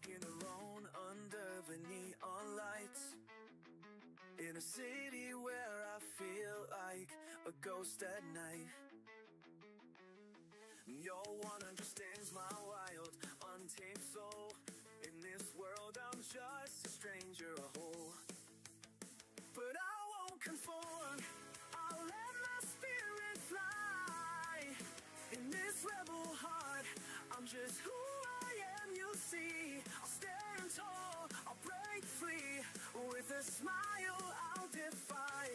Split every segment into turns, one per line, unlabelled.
walking alone under the neon lights, in a city where I feel like a ghost at night. No one understands my wild, untamed soul. In this world I'm just a stranger, a hole. But I won't conform, I'll let my spirit fly. In this rebel heart, I'm just who I am, you'll see. I'll stand tall, I'll break free. With a smile I'll defy.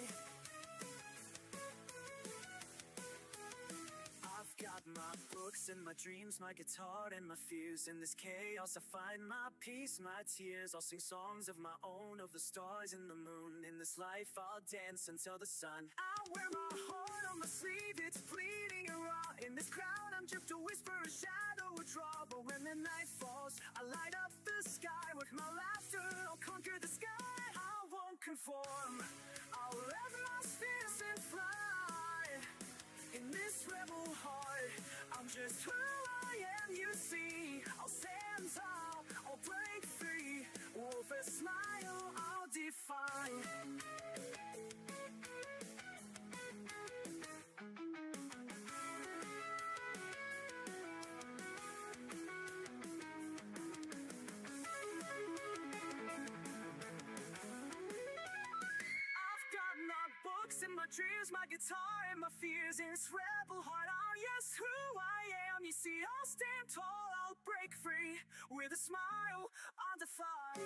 I've got my books and my dreams, my guitar and my fears. In this chaos I find my peace, my tears. I'll sing songs of my own, of the stars and the moon. In this life I'll dance until the sun. I wear my heart on my sleeve, it's bleeding and raw. In this crowd I'm just a whisper, a shadow, a draw. But when the night falls, I light up the sky. With my laughter I'll conquer the sky. I won't conform, I'll let my spirit fly. In this rebel heart, I'm just who I am, you see. I'll stand tall, I'll break free. With a smile, I'll define. And my dreams, my guitar and my fears. In this rebel heart, I'm yes who I am. You see, I'll stand tall, I'll break free. With a smile, I'll defy.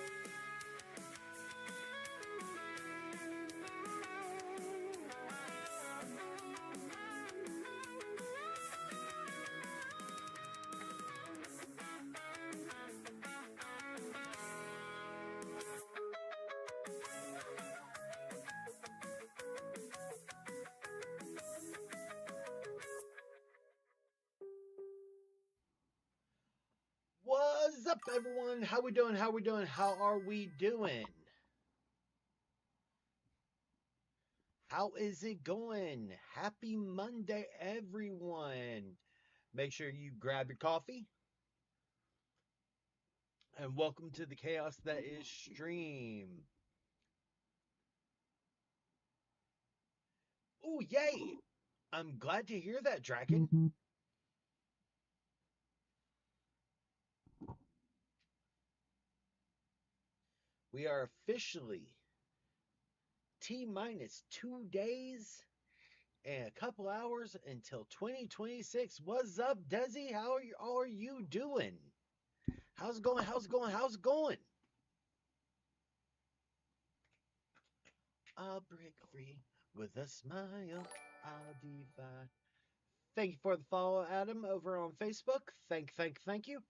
What's up, everyone? How we doing? How we doing? How are we doing? How is it going? Happy Monday, everyone. Make sure you grab your coffee. And welcome to the chaos that is stream. Oh, yay! I'm glad to hear that, Draken. We are officially T-minus 2 days and a couple hours until 2026. What's up, Desi? How are you doing? How's it going? How's it going? How's it going? I'll break free with a smile. I'll defy. Thank you for the follow, Adam, over on Facebook. Thank you.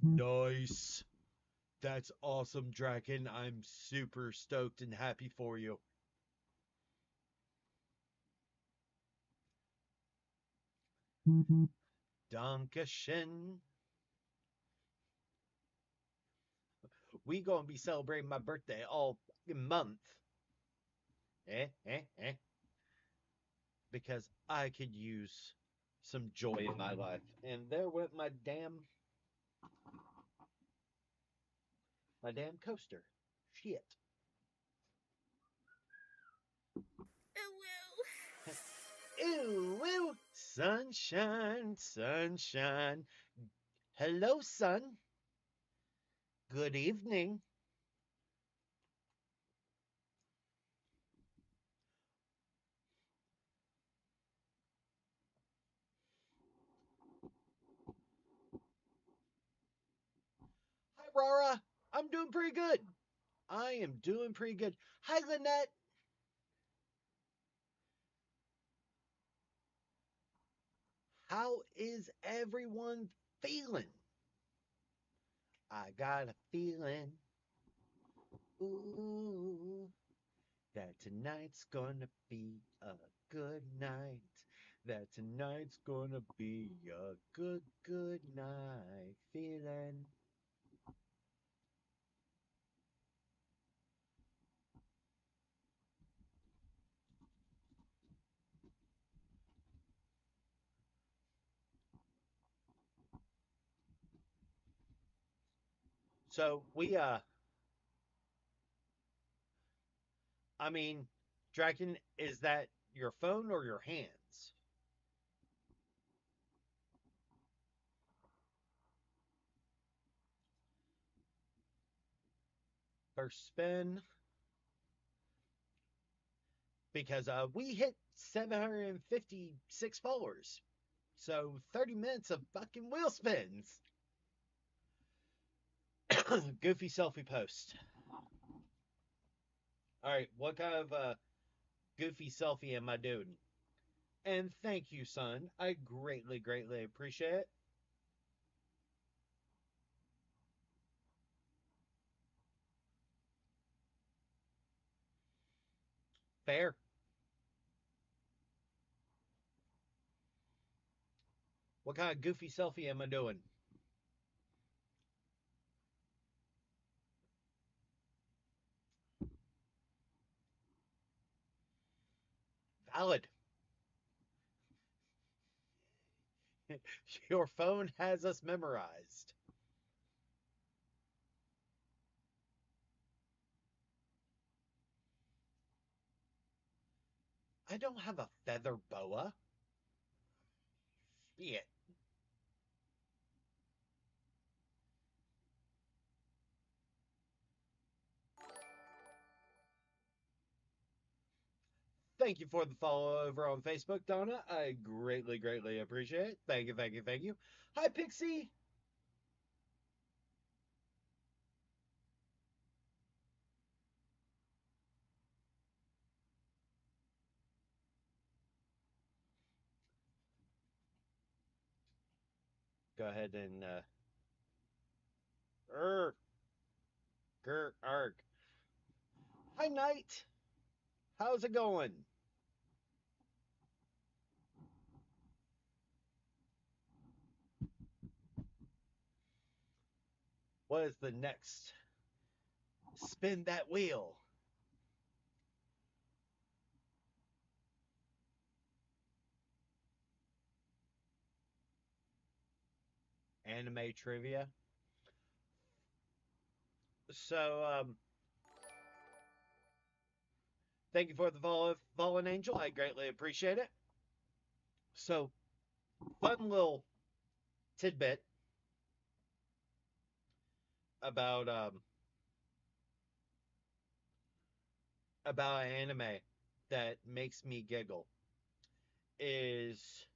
Nice. That's awesome, Draken. I'm super stoked and happy for you. Dankeschön. We gonna be celebrating my birthday all month. Because I could use some joy in my life. And there went my damn coaster. Shit. Ooh, woo. Sunshine, sunshine. Hello, sun. Good evening. Hi, Rara. I'm doing pretty good. I am doing pretty good. Hi, Lynette. How is everyone feeling? I got a feeling, ooh, that tonight's gonna be a good night. That tonight's gonna be a good night feeling. So I mean, Draken, is that your phone or your hands? First spin, because we hit 756 followers. So 30 minutes of fucking wheel spins. Goofy selfie post. All right, what kind of goofy selfie am I doing? And thank you, son. I greatly, greatly appreciate it. Fair. What kind of goofy selfie am I doing? Valid. Your phone has us memorized. I don't have a feather boa. Shit. Thank you for the follow over on Facebook, Donna. I greatly, greatly appreciate it. Thank you, thank you, thank you. Hi, Pixie. Go ahead and er, arg. Hi, Knight. How's it going? What is the next? Spin that wheel. Anime trivia. So, thank you for the follow, Fallen Angel. I greatly appreciate it. So, fun little tidbit about an anime that makes me giggle is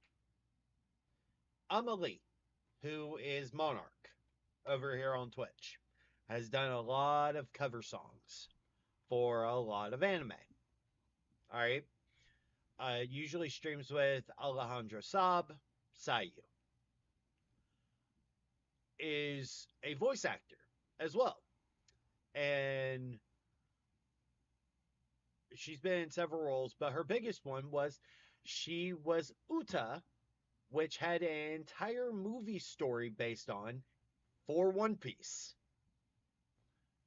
Amelie, who is Monarch over here on Twitch, has done a lot of cover songs for a lot of anime. All right. Usually streams with Alejandro Saab. Sayu is a voice actor as well. And she's been in several roles, but her biggest one was she was Uta, which had an entire movie story based on for One Piece.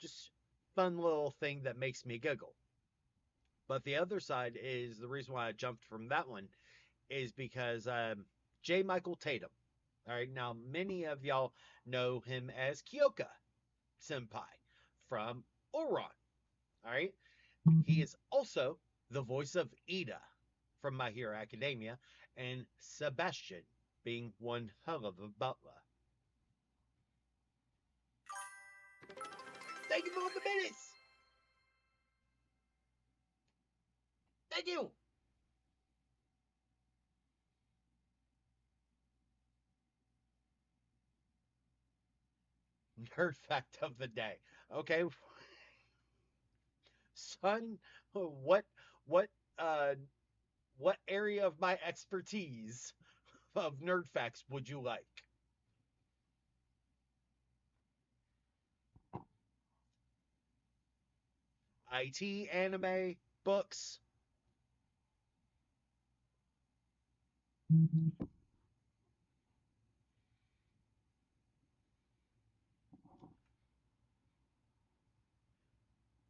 Just fun little thing that makes me giggle. But the other side is the reason why I jumped from that one is because J. Michael Tatum. All right, now many of y'all know him as Kyoka Senpai from Oron. All right, he is also the voice of Ida from My Hero Academia, and Sebastian being one hell of a butler. Thank you for the minutes. Thank you. Nerd fact of the day. Okay, son, what what uh what area of my expertise of nerd facts would you like? IT, anime, books,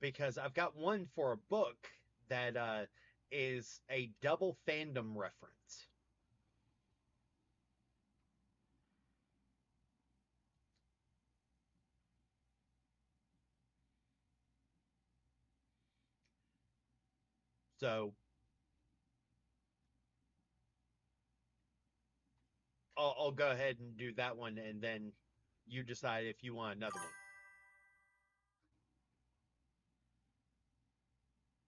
because I've got one for a book that is a double fandom reference. So I'll go ahead and do that one, and then you decide if you want another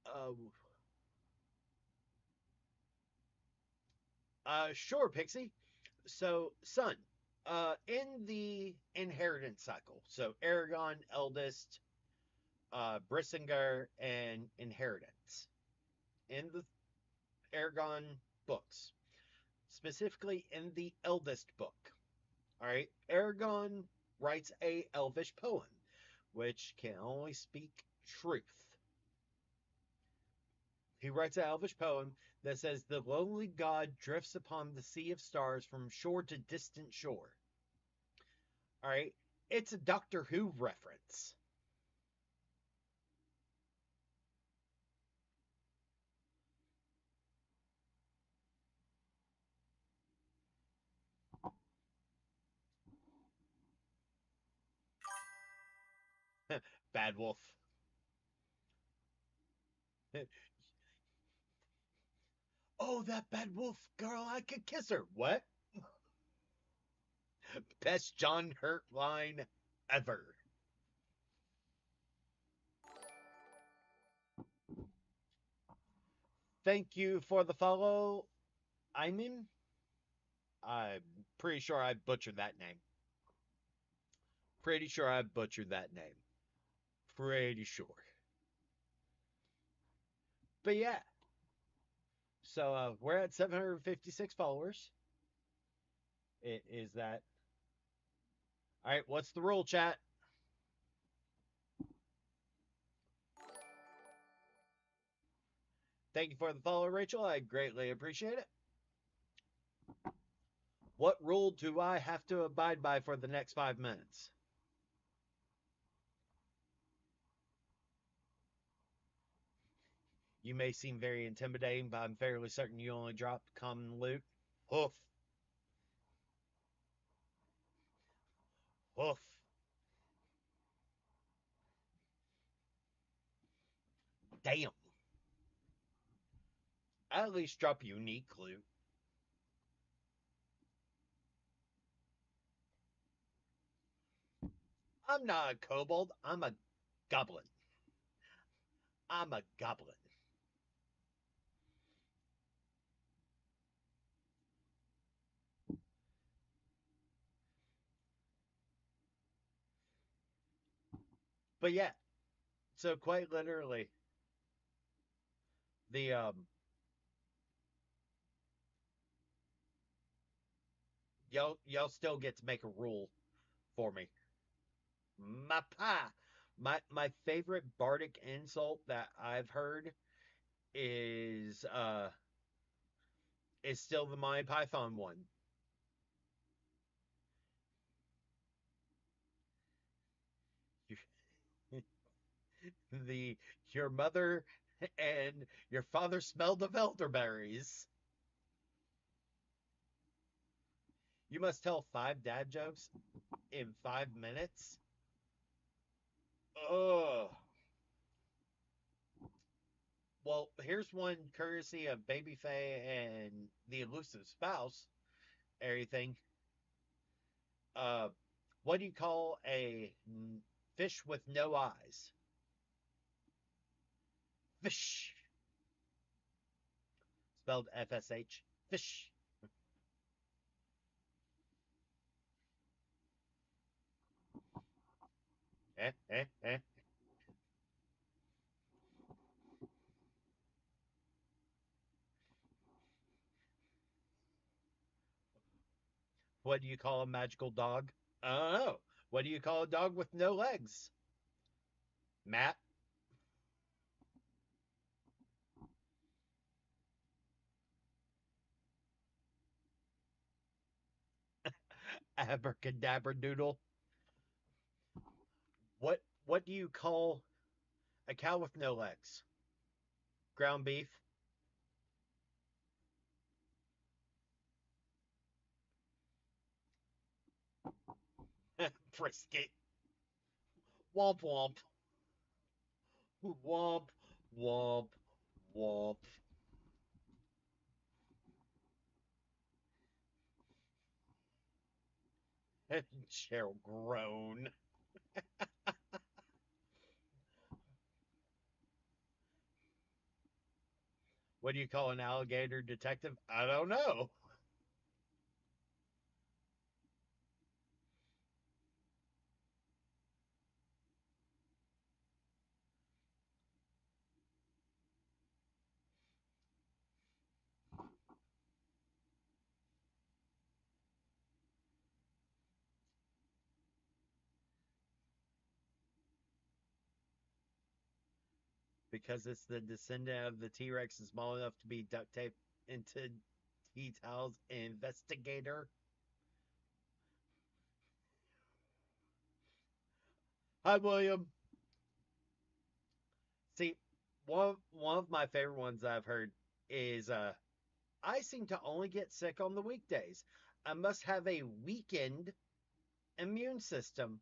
one. Uh, sure, Pixie. So, son, in the inheritance cycle, so Aragon, eldest, Brissinger, and inheritance. In the Aragon books, specifically in the eldest book, all right, Aragon writes a elvish poem, which can only speak truth. He writes an elvish poem that says the lonely god drifts upon the sea of stars from shore to distant shore. All right, it's a Doctor Who reference. Bad Wolf. Oh, that Bad Wolf girl, I could kiss her. What? Best John Hurt line ever. Thank you for the follow, Imin. I'm pretty sure I butchered that name. Pretty sure I butchered that name. Pretty sure. But yeah, so we're at 756 followers. It is that. All right, what's the rule, chat? Thank you for the follow, Rachel. I greatly appreciate it. What rule do I have to abide by for the next 5 minutes? You may seem very intimidating, but I'm fairly certain you only drop common loot. Hoof. Hoof. Damn. At least drop unique loot. I'm not a kobold. I'm a goblin. I'm a goblin. But yeah, so quite literally, the y'all still get to make a rule for me. My pie. My favorite bardic insult that I've heard is still the Monty Python one. The your mother and your father smelled of elderberries. You must tell 5 dad jokes in 5 minutes. Ugh. Well, here's one courtesy of Baby Faye and the elusive spouse. Everything. Uh, what do you call a fish with no eyes? Fish. Spelled FSH. Fish. Eh, eh, eh. What do you call a magical dog? I don't know. What do you call a dog with no legs? Matt. Abracadabra doodle. What do you call a cow with no legs? Ground beef. Brisket. Womp womp. Womp womp Womp. Cheryl groan. What do you call an alligator detective? I don't know. Because it's the descendant of the T Rex and small enough to be duct taped into tea towels. Investigator. Hi, William. See, one of my favorite ones I've heard is I seem to only get sick on the weekdays. I must have a weakened immune system.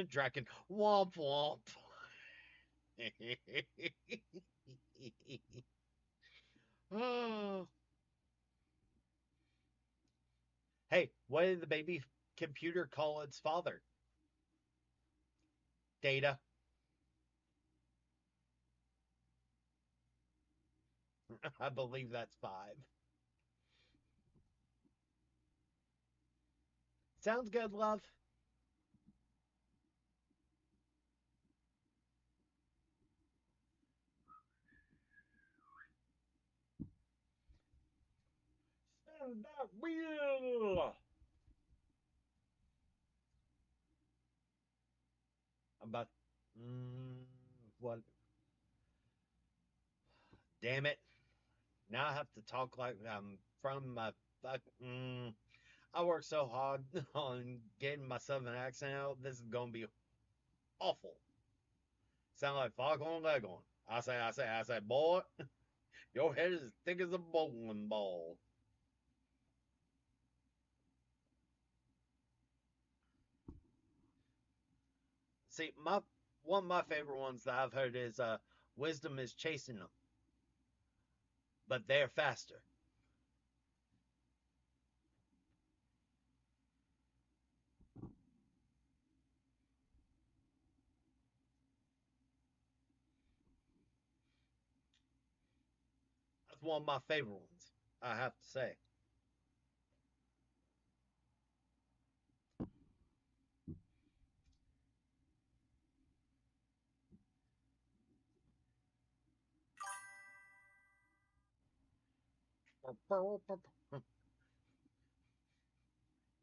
Draken, womp womp. Oh. Hey, what did the baby computer call its father? Data. I believe that's five. Sounds good, love. Stand that wheel. About mm, what? Damn it! Now I have to talk like I'm from my fuck. I work so hard on getting my southern accent out. This is gonna be awful. Sound like foghorn leghorn. I say, boy, your head is as thick as a bowling ball. See, my one of my favorite ones that I've heard is wisdom is chasing them, but they're faster. That's one of my favorite ones. I have to say.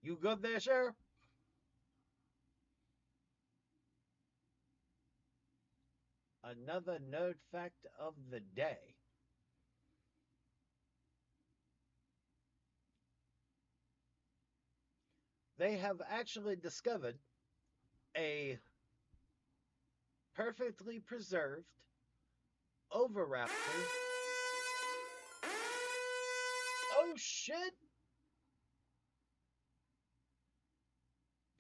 You good there, Sheriff? Another nerd fact of the day. They have actually discovered a perfectly preserved oviraptor. Oh shit!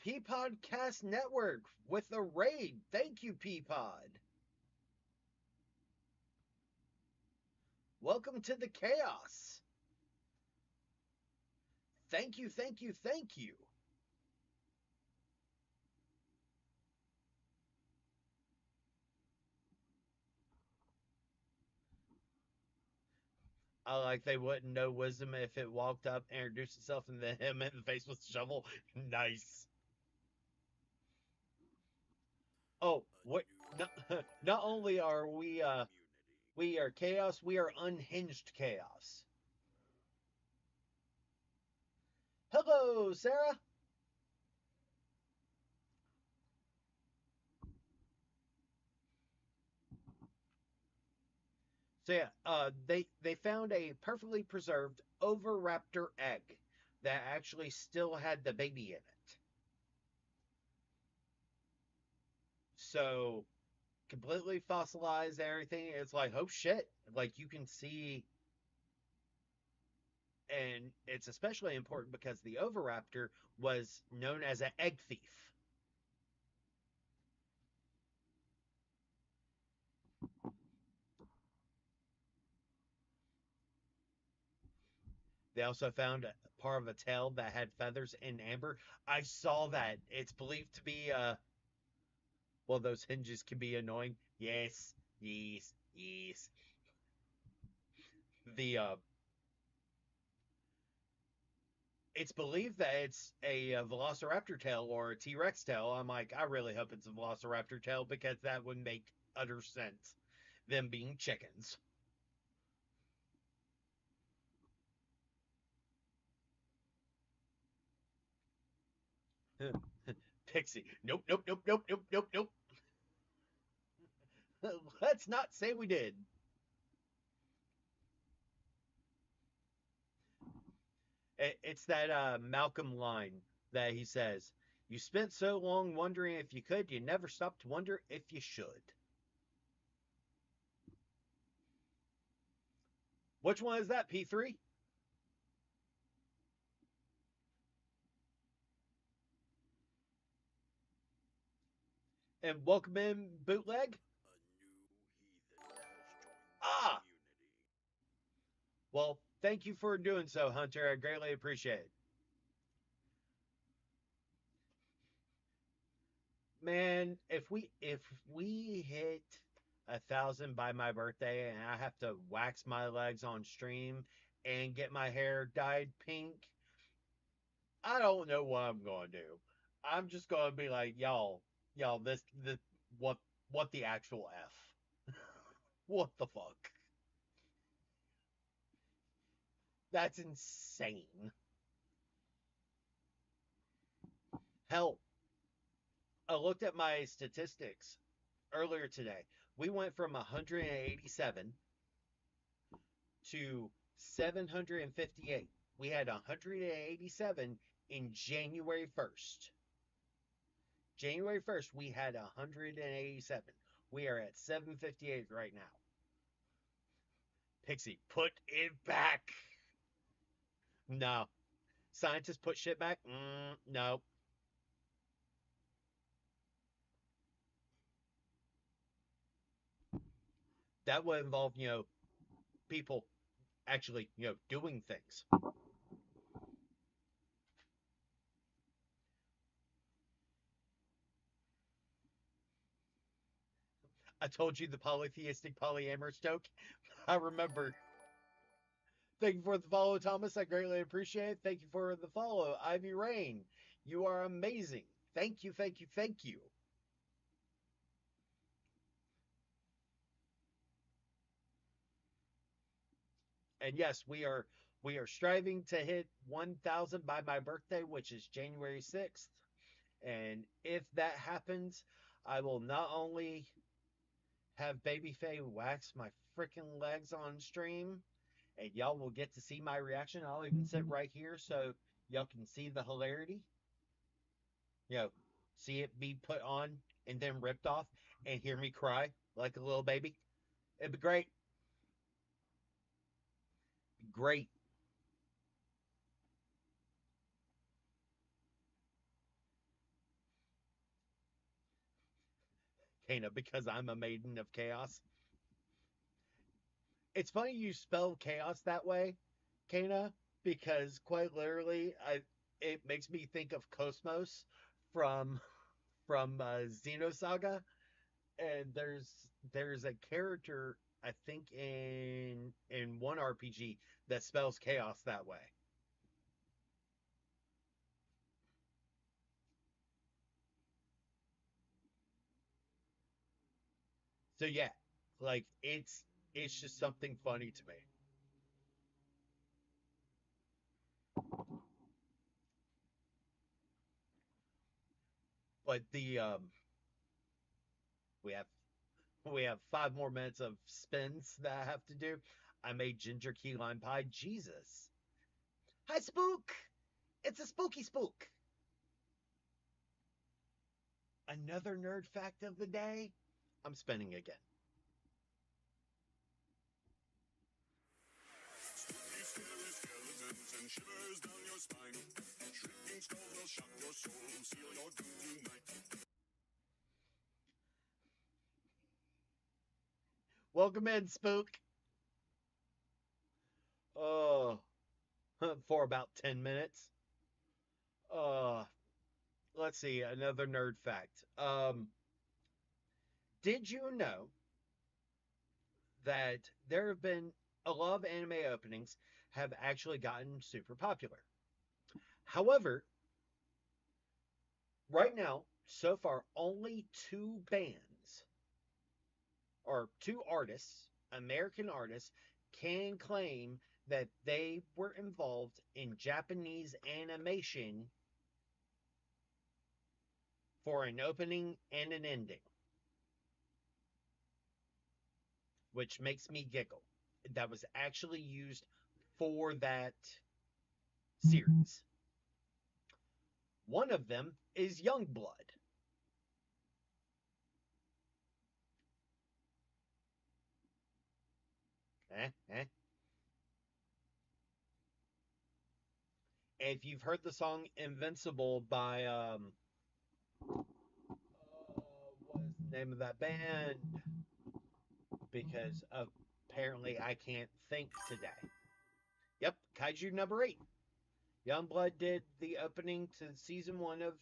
Peapod Cast Network with a raid. Thank you, Peapod. Welcome to the chaos. Thank you, thank you, thank you. I like they wouldn't know wisdom if it walked up, introduced itself, and then him in the face with a shovel. Nice. Oh, what? Not, not only are we are chaos, we are unhinged chaos. Hello, Sarah. So yeah, they found a perfectly preserved oviraptor egg that actually still had the baby in it. So completely fossilized everything. It's like, oh shit! Like you can see And it's especially important because the oviraptor was known as an egg thief. They also found a part of a tail that had feathers in amber. I saw that. It's believed to be well, those hinges can be annoying. Yes, yes, yes. The it's believed that it's a velociraptor tail or a T-Rex tail. I'm like, I really hope it's a velociraptor tail because that would make utter sense. Them being chickens. Pixie. Nope, nope, nope, nope, nope, nope, nope. Let's not say we did. It's that Malcolm line that he says, "You spent so long wondering if you could, you never stopped to wonder if you should." Which one is that, P3? And welcome in, Bootleg. Ah, well, thank you for doing so, Hunter. I greatly appreciate it. Man, if we hit 1,000 by my birthday and I have to wax my legs on stream and get my hair dyed pink, I don't know what I'm gonna do. I'm just gonna be like, y'all, this, what, what the actual f? What the fuck? That's insane. Hell, I looked at my statistics earlier today. We went from 187 to 758. We had 187 in January 1st. January 1st, we had 187. We are at 758 right now. Pixie, put it back. No. Scientists put shit back? No. That would involve, people actually, doing things. I told you the polytheistic polyamorous joke. I remember. Thank you for the follow, Thomas. I greatly appreciate it. Thank you for the follow, Ivy Rain. You are amazing. Thank you, thank you, thank you. And yes, we are striving to hit 1,000 by my birthday, which is January 6th. And if that happens, I will not only have Baby Faye wax my freaking legs on stream, and y'all will get to see my reaction. I'll even sit right here so y'all can see the hilarity. You know, see it be put on and then ripped off and hear me cry like a little baby. It'd be great. Great. Kana, because I'm a maiden of chaos. It's funny you spell chaos that way, Kana, because quite literally, it makes me think of Cosmos from Xenosaga, and there's a character I think in one RPG that spells chaos that way. So yeah, like it's just something funny to me. But the we have we have 5 more minutes of spins that I have to do. I made ginger key lime pie. Jesus. Hi, Spook. It's a spooky spook. Another nerd fact of the day. I'm spinning again.
shivers down your spine. Shrieking skulls will shock your soul, seal your doom tonight.
Welcome in, Spook. Oh, for about 10 minutes. Uh, let's see, another nerd fact. Did you know that there have been a lot of anime openings have actually gotten super popular? However, right now, so far, only two bands or two artists, American artists, can claim that they were involved in Japanese animation for an opening and an ending, which makes me giggle. That was actually used for that series. One of them is Youngblood. Eh, eh. If you've heard the song Invincible by what is the name of that band? Because apparently I can't think today. Yep, Kaiju number 8. Youngblood did the opening to season 1 of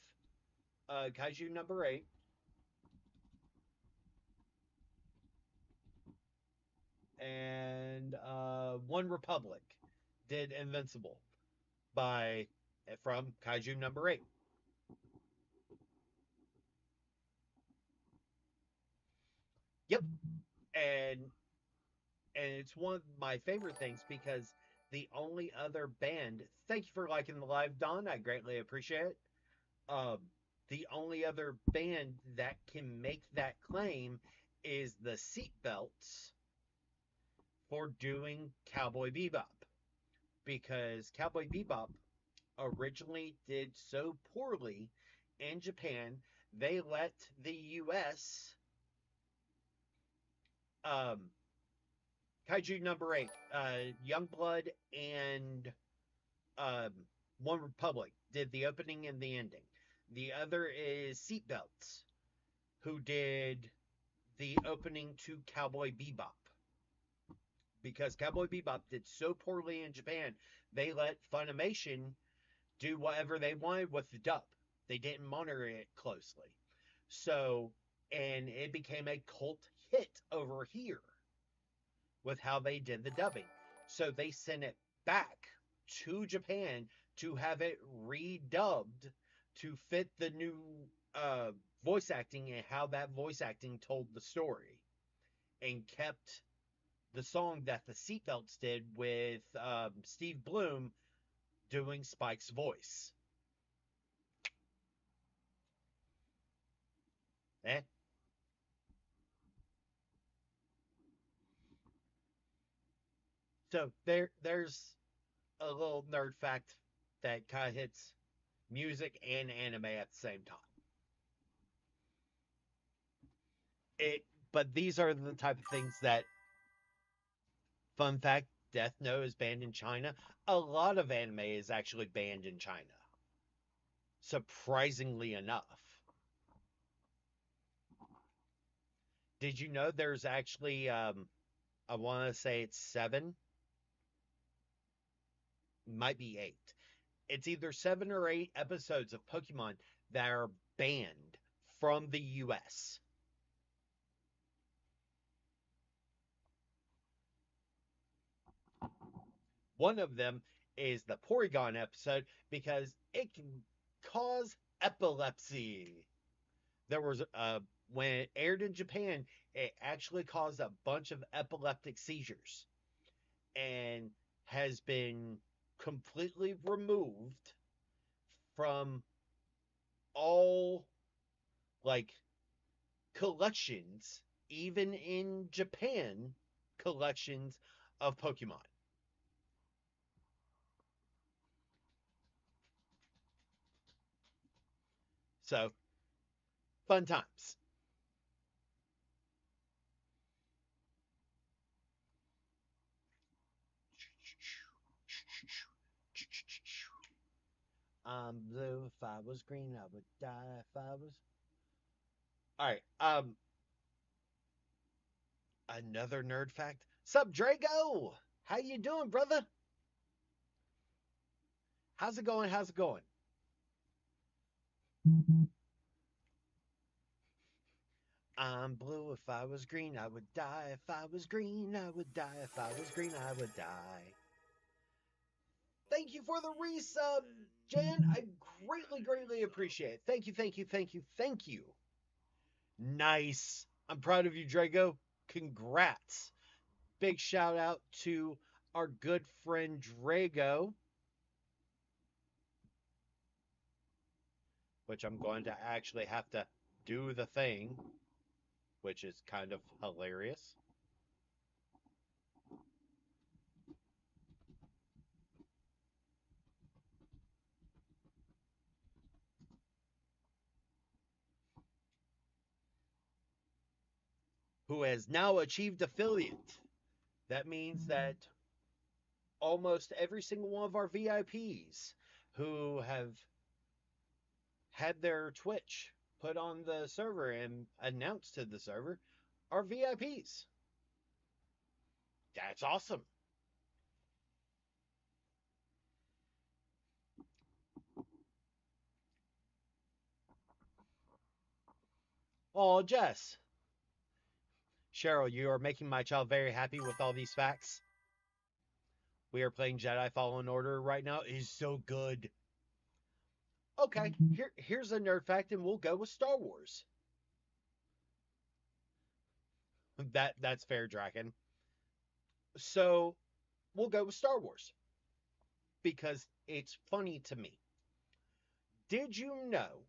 Kaiju number 8. And One Republic did Invincible by from Kaiju number 8. Yep. And it's one of my favorite things because the only other band, thank you for liking the live, Don. I greatly appreciate it. Um, the only other band that can make that claim is the Seatbelts for doing Cowboy Bebop. Because Cowboy Bebop originally did so poorly in Japan, they let the US um, Kaiju number 8, Youngblood and um, One Republic did the opening and the ending. The other is Seatbelts, who did the opening to Cowboy Bebop. Because Cowboy Bebop did so poorly in Japan, they let Funimation do whatever they wanted with the dub. They didn't monitor it closely. So, and it became a cult hit over here with how they did the dubbing. So they sent it back to Japan to have it redubbed to fit the new uh, voice acting and how that voice acting told the story, and kept the song that the Seatbelts did with Steve Bloom doing Spike's voice. Eh? So there's a little nerd fact that kind of hits music and anime at the same time. It, but these are the type of things that, fun fact, Death Note is banned in China. A lot of anime is actually banned in China. Surprisingly enough. Did you know there's actually, I want to say it's 7, might be 8. It's either 7 or 8 episodes of Pokemon that are banned from the US. One of them is the Porygon episode because it can cause epilepsy. There was when it aired in Japan, it actually caused a bunch of epileptic seizures and has been completely removed from all like collections, even in Japan, collections of Pokemon. So, fun times. I'm blue. If I was green, I would die. If I was. All right. Another nerd fact. Sup, Drago? How you doing, brother? How's it going? How's it going? I'm blue. If I was green, I would die. If I was green, I would die. If I was green, I would die. Thank you for the resub, Jan. I greatly, greatly appreciate it. Thank you, thank you, thank you, thank you. Nice. I'm proud of you, Drago. Congrats. Big shout out to our good friend Drago, which I'm going to actually have to do the thing, which is kind of hilarious. Who has now achieved affiliate. That means that almost every single one of our VIPs who have had their Twitch put on the server and announced to the server are VIPs. That's awesome. Oh, Jess. Cheryl, you are making my child very happy with all these facts. We are playing Jedi Fallen Order right now. It is so good. Okay, here's a nerd fact, and we'll go with Star Wars. That's fair, Draken. So we'll go with Star Wars because it's funny to me. Did you know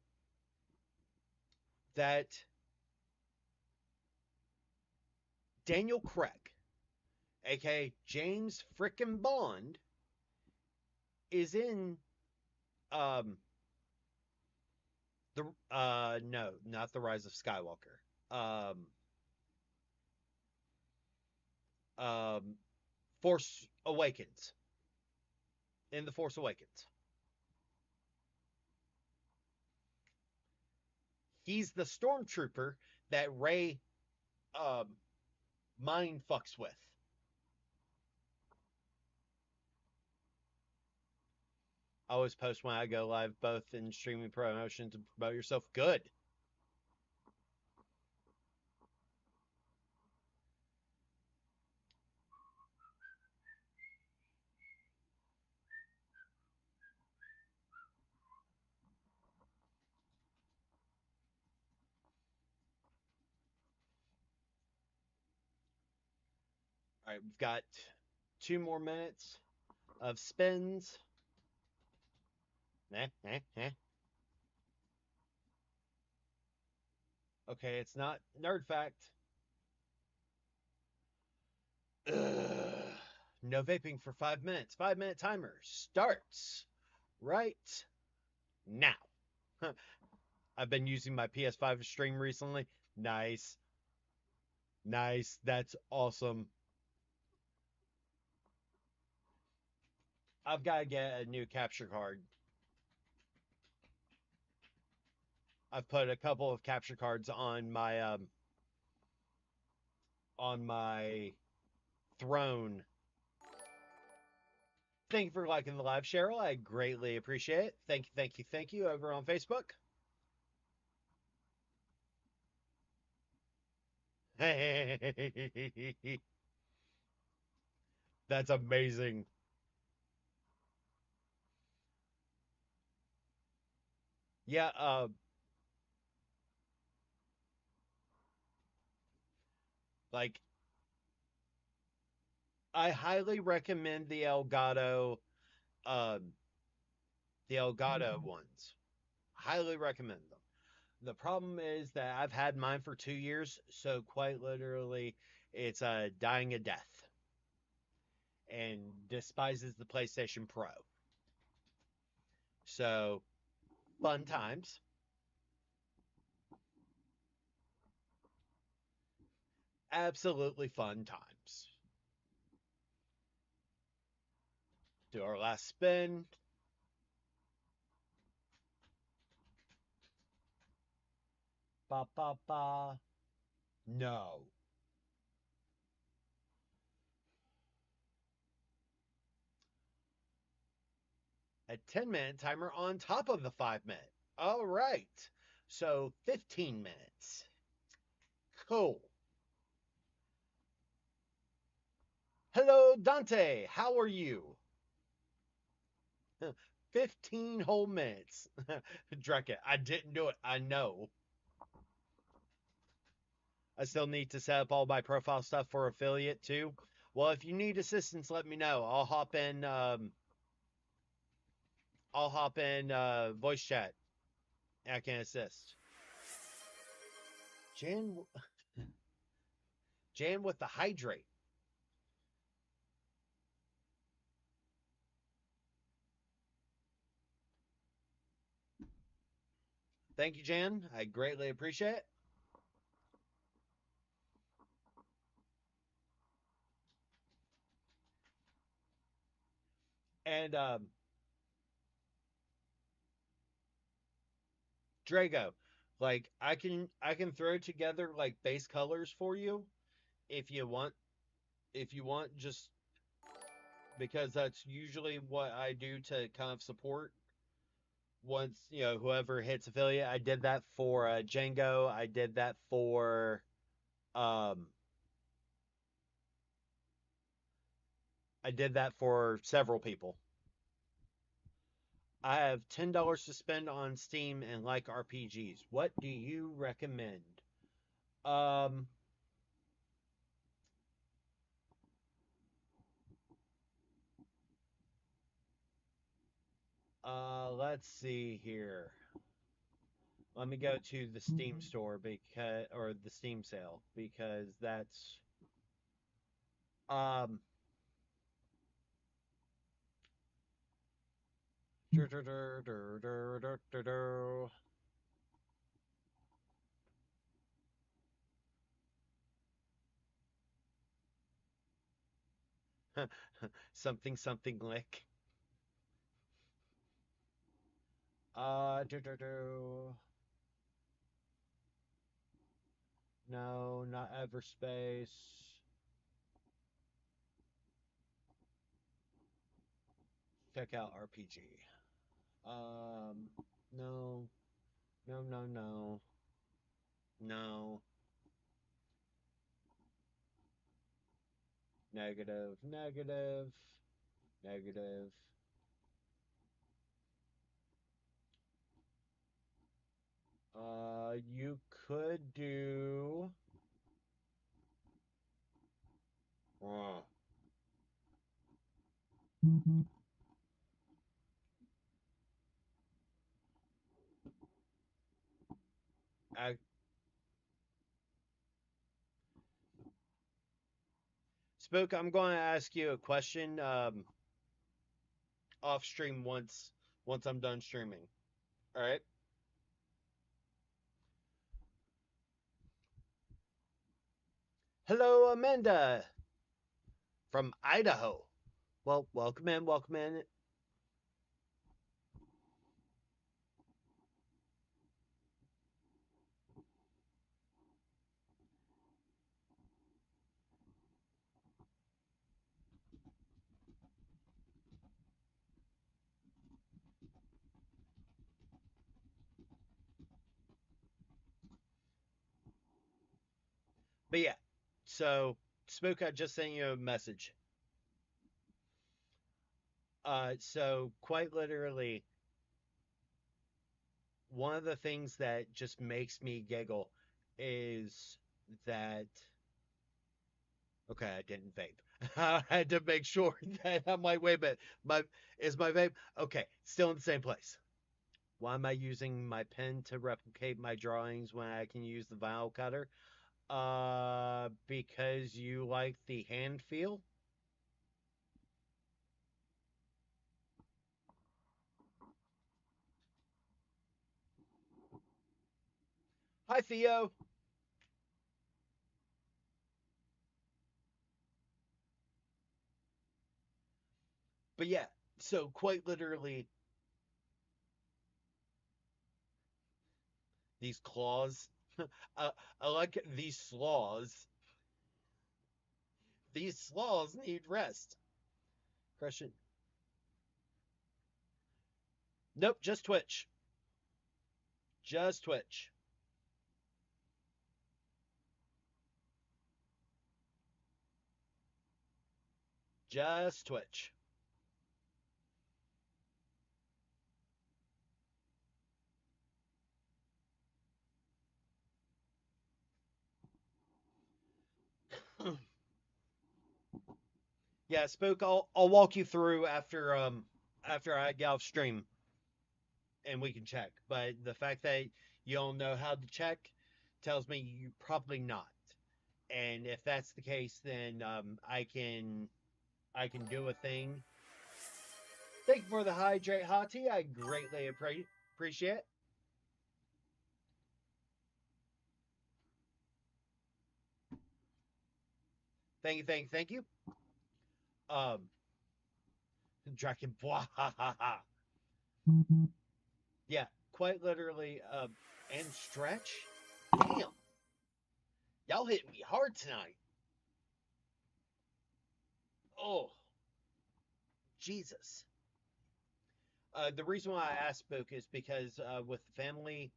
that Daniel Craig, aka James frickin' Bond, is in um the no, not the Rise of Skywalker. Um um Force Awakens. In the Force Awakens. He's the stormtrooper that Rey um mind fucks with. I always post when I go live, both in streaming promotions and promote yourself. Good. All right, we've got 2 more minutes of spins. Nah, nah, nah. Okay, it's not nerd fact. Ugh. No vaping for 5 minutes. 5 minute timer starts right now. I've been using my PS5 to stream recently. Nice. Nice. That's awesome. I've got to get a new capture card. I've put a couple of capture cards on my throne. Thank you for liking the live, Cheryl. I greatly appreciate it. Thank you, thank you, thank you over on Facebook. That's amazing. Yeah, like I highly recommend um, the Elgato ones. Highly recommend them. The problem is that I've had mine for 2 years, so quite literally, it's dying a death and despises the PlayStation Pro. So fun times. Absolutely fun times. Do our last spin. Ba ba ba. No. A 10-minute timer on top of the 5 minute. All right. So 15 minutes. Cool. Hello, Dante. How are you? 15 whole minutes. Drekka, I didn't do it. I know. I still need to set up all my profile stuff for affiliate too. Well, if you need assistance, let me know. I'll hop in. I'll hop in voice chat. I can assist. Jan, Jan with the hydrate. Thank you, Jan. I greatly appreciate it. And Drago, like I can throw together like base colors for you if you want. If you want, just because that's usually what I do to kind of support once whoever hits affiliate. I did that for Django. I did that for um several people. I have $10 to spend on Steam and like RPGs. What do you recommend? Um let's see here. Let me go to the Steam store because or the Steam sale because that's um something something lick. Uh, do, do, do. No, not Everspace. Check out RPG. Um, no, no, no, no, no. Negative, negative, negative. You could do. Uh, I, Spook, I'm going to ask you a question. Off stream once I'm done streaming. All right. Hello, Amanda from Idaho. Well, welcome in, welcome in. But yeah, so Spook, I just sent you a message. So quite literally, one of the things that just makes me giggle is that okay, I didn't vape. I had to make sure that I'm like, wait a minute, my is my vape okay? Still in the same place. Why am I using my pen to replicate my drawings when I can use the vinyl cutter? Because you like the hand feel. Hi, Theo. But yeah, so quite literally, these claws. I, I like these slaws. These slaws need rest. Question. Nope, just Twitch. Just Twitch. Just Twitch. Yeah, Spook. I'll walk you through after I get off stream and we can check. But the fact that you don't know how to check tells me you probably not. And if that's the case, then I can do a thing. Thank you for the hydrate, Hati. I greatly appreciate. Thank you, thank you, thank you. Um, Draken, blah, ha, ha, ha. Yeah, quite literally. And stretch. Damn, y'all hit me hard tonight. Oh, Jesus. The reason why I asked Spook is because with family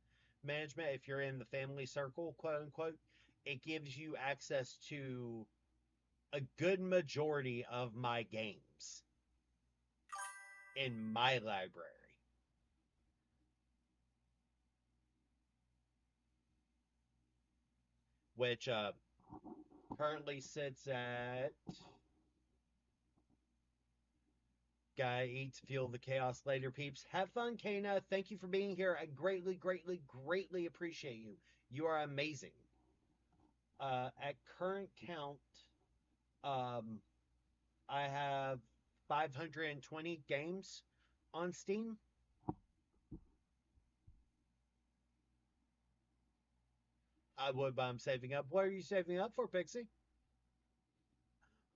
management, if you're in the family circle, quote unquote, it gives you access to a good majority of my games in my library, which currently sits at. Guy eats, feel the chaos later, peeps. Have fun, Kana. Thank you for being here. I greatly, greatly, greatly appreciate you. You are amazing. At current count, um, I have 520 games on Steam. I would, but I'm saving up. What are you saving up for, Pixie?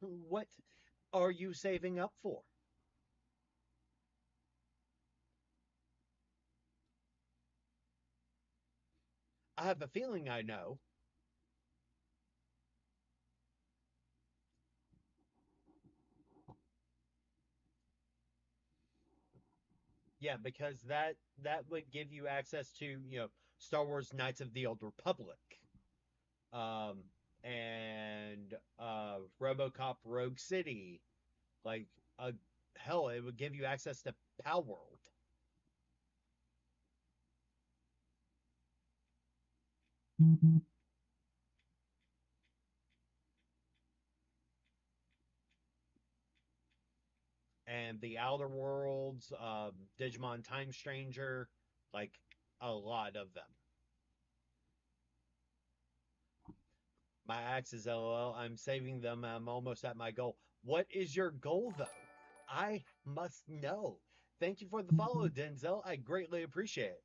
What are you saving up for? I have a feeling I know. Yeah, because that would give you access to Star Wars Knights of the Old Republic, um, and RoboCop Rogue City. Like, uh, hell, it would give you access to Power World and the Outer Worlds, Digimon Time Stranger, like a lot of them. My axes, lol. I'm saving them. I'm almost at my goal. What is your goal, though? I must know. Thank you for the follow, Denzel. I greatly appreciate it.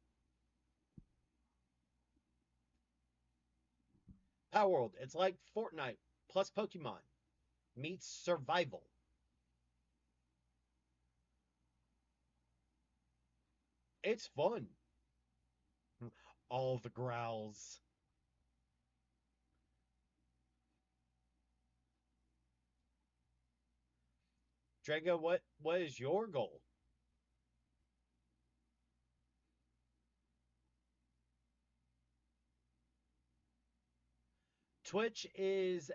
Power World. It's like Fortnite plus Pokemon meets survival. It's fun. All the growls. Drago, what is your goal? Twitch is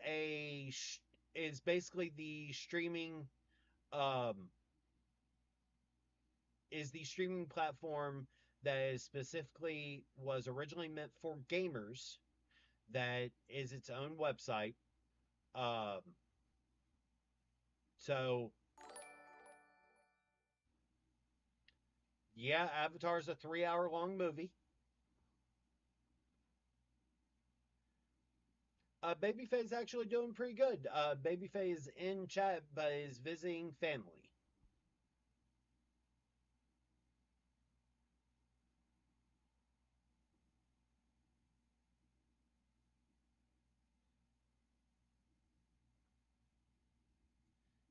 basically um the streaming platform that is specifically was originally meant for gamers, that is its own website. Um so yeah, Avatar is a 3 hour long movie. Babyface is actually doing pretty good. Babyface is in chat but is visiting family.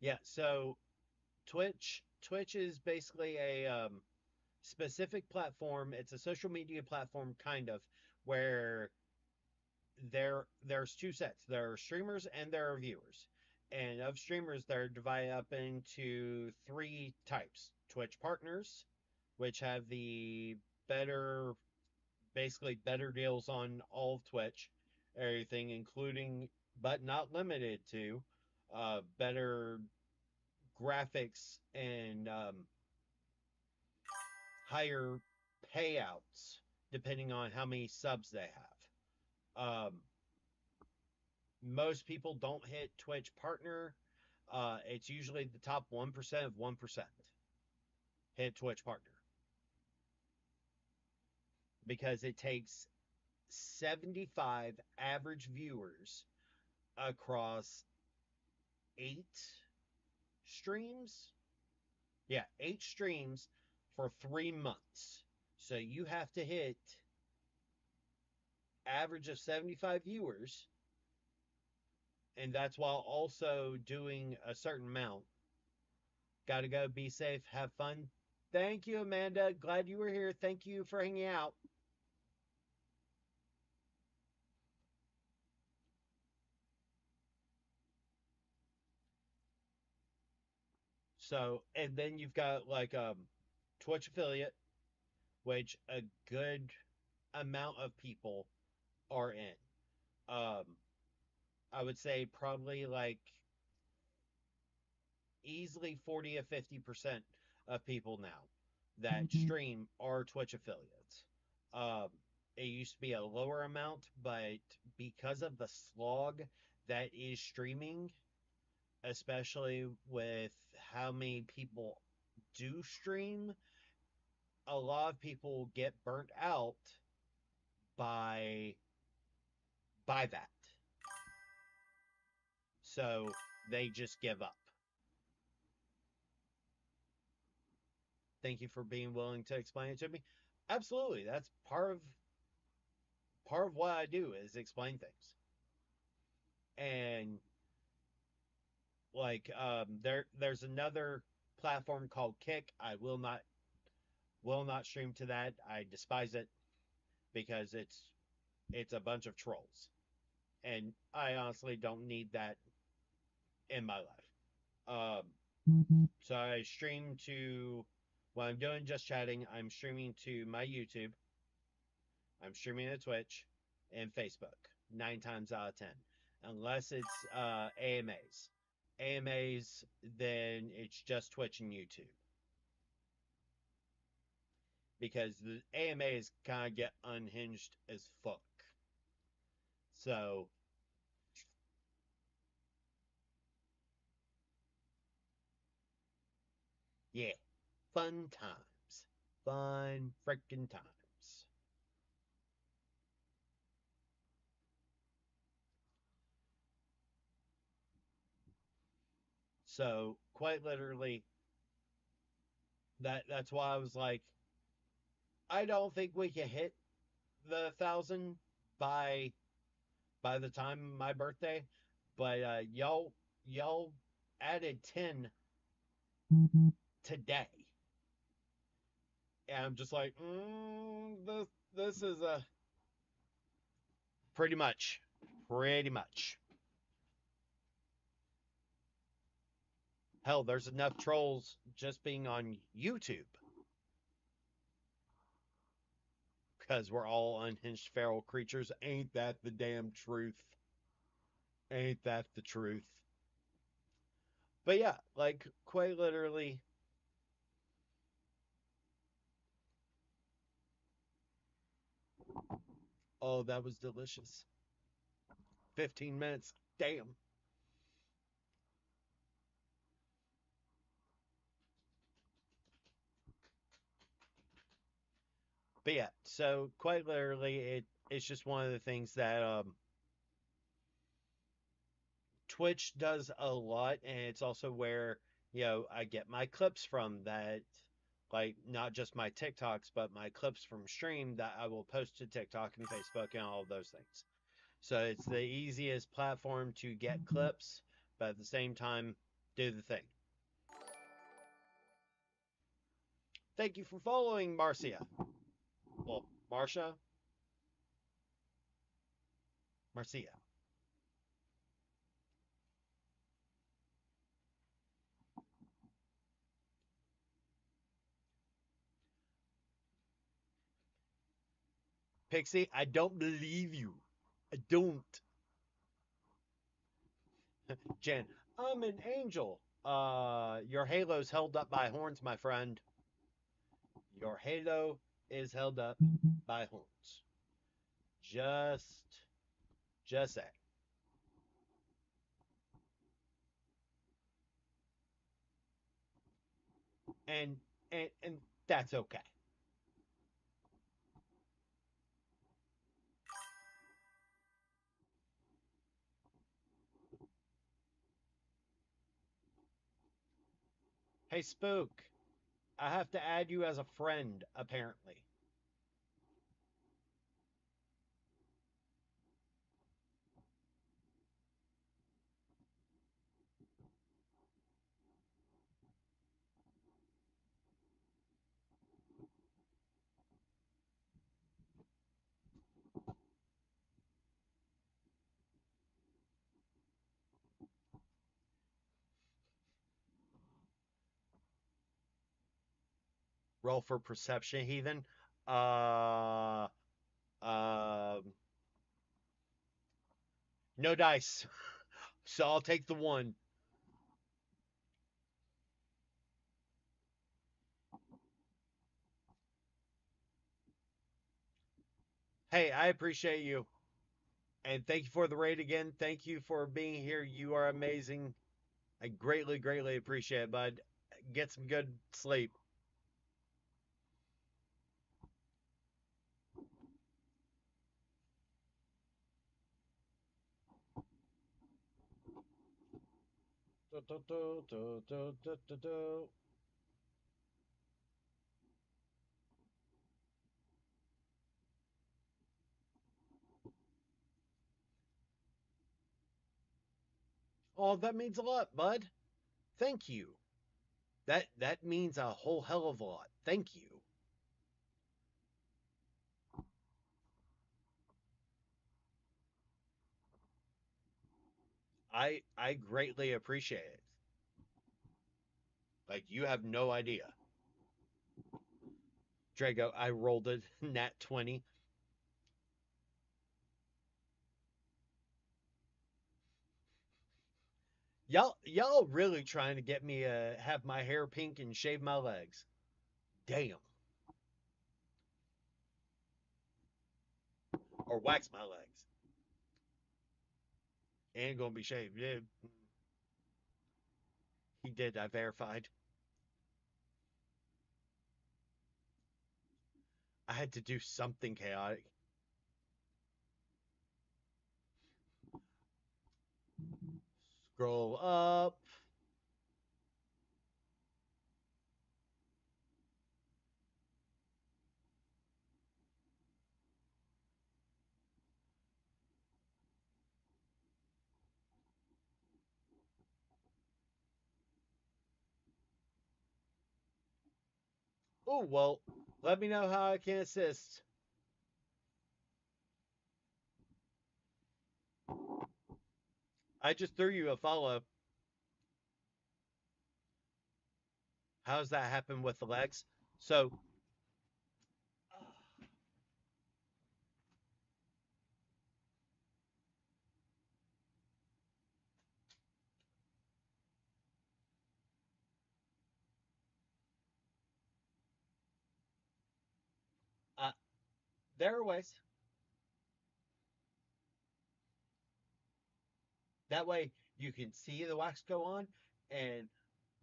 Yeah, so Twitch is basically a specific platform. It's a social media platform, kind of, where there's two sets. There are streamers and there are viewers. And of streamers, they're divided up into three types: Twitch partners, which have the better, basically better deals on all of Twitch, everything, including but not limited to better graphics and higher payouts depending on how many subs they have. Most people don't hit Twitch partner. It's usually the top 1% of 1% hit Twitch partner because it takes 75 average viewers across 8 streams. Yeah, 8 streams for 3 months. So you have to hit average of 75 viewers, and that's while also doing a certain amount. Gotta go, be safe, have fun. Thank you, Amanda. Glad you were here. Thank you for hanging out. So, and then you've got like Twitch affiliate, which a good amount of people are in. Um, I would say probably like easily 40 or 50% of people now that stream are Twitch affiliates. Um, it used to be a lower amount, but because of the slog that is streaming, especially with how many people do stream, a lot of people get burnt out by that. So they just give up. Thank you for being willing to explain it to me. Absolutely, that's part of what I do is explain things. And like there's another platform called Kick. I will not stream to that. I despise it because it's a bunch of trolls. And I honestly don't need that in my life. So I stream to when I'm doing just chatting, I'm streaming to my YouTube, I'm streaming to Twitch and Facebook 9 times out of 10. Unless it's AMAs. AMAs, then it's just Twitch and YouTube. Because the AMAs kind of get unhinged as fuck. So, yeah. Fun times. Fun freaking times. So, quite literally, that's why I was like, I don't think we can hit the 1,000 by the time my birthday, but y'all added 10 today, and I'm just like, this is a pretty much, pretty much. Hell, there's enough trolls just being on YouTube because we're all unhinged feral creatures. Ain't that the damn truth? Ain't that the truth? But yeah, like quite literally, oh, that was delicious. 15 minutes. Damn. But yeah, so quite literally, it's just one of the things that Twitch does a lot, and it's also where I get my clips from. That like not just my TikToks, but my clips from stream that I will post to TikTok and Facebook and all of those things. So it's the easiest platform to get clips, but at the same time, do the thing. Thank you for following, Marcia. Well, Marcia. Marcia. Pixie, I don't believe you. I don't. Jen, I'm an angel. Your halo's held up by horns, my friend. Your halo is held up by horns. Just, just say. And, and that's okay. Hey, Spook, I have to add you as a friend, apparently. Roll for perception, heathen. Uh, um, no dice, so I'll take the one. Hey, I appreciate you. And thank you for the raid again. Thank you for being here. You are amazing. I greatly, greatly appreciate it, bud. Get some good sleep. Oh, that means a lot, bud. Thank you. That means a whole hell of a lot. Thank you. I greatly appreciate it. Like you have no idea. Drago, I rolled a nat 20. Y'all really trying to get me to have my hair pink and shave my legs. Damn. Or wax my legs. And gonna be shaved. Yeah, he did, I verified. I had to do something chaotic. Scroll up. Oh, well, let me know how I can assist. I just threw you a follow. How's that happen with the legs? So, uh, there are ways. That way you can see the wax go on and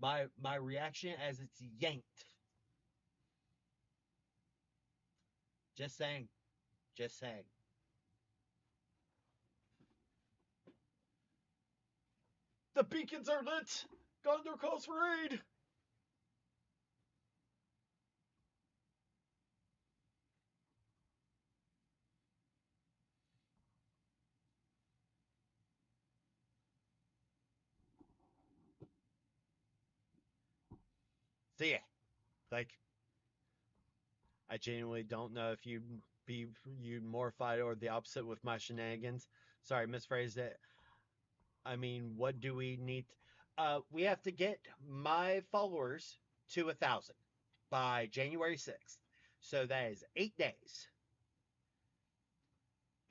my reaction as it's yanked. Just saying. Just saying. The beacons are lit! Gondor calls for aid! So yeah, like I genuinely don't know if you'd be you'd mortified or the opposite with my shenanigans. Sorry, misphrased it. I mean, what do we need? We have to get my followers to 1,000 by January 6th. So that is 8 days.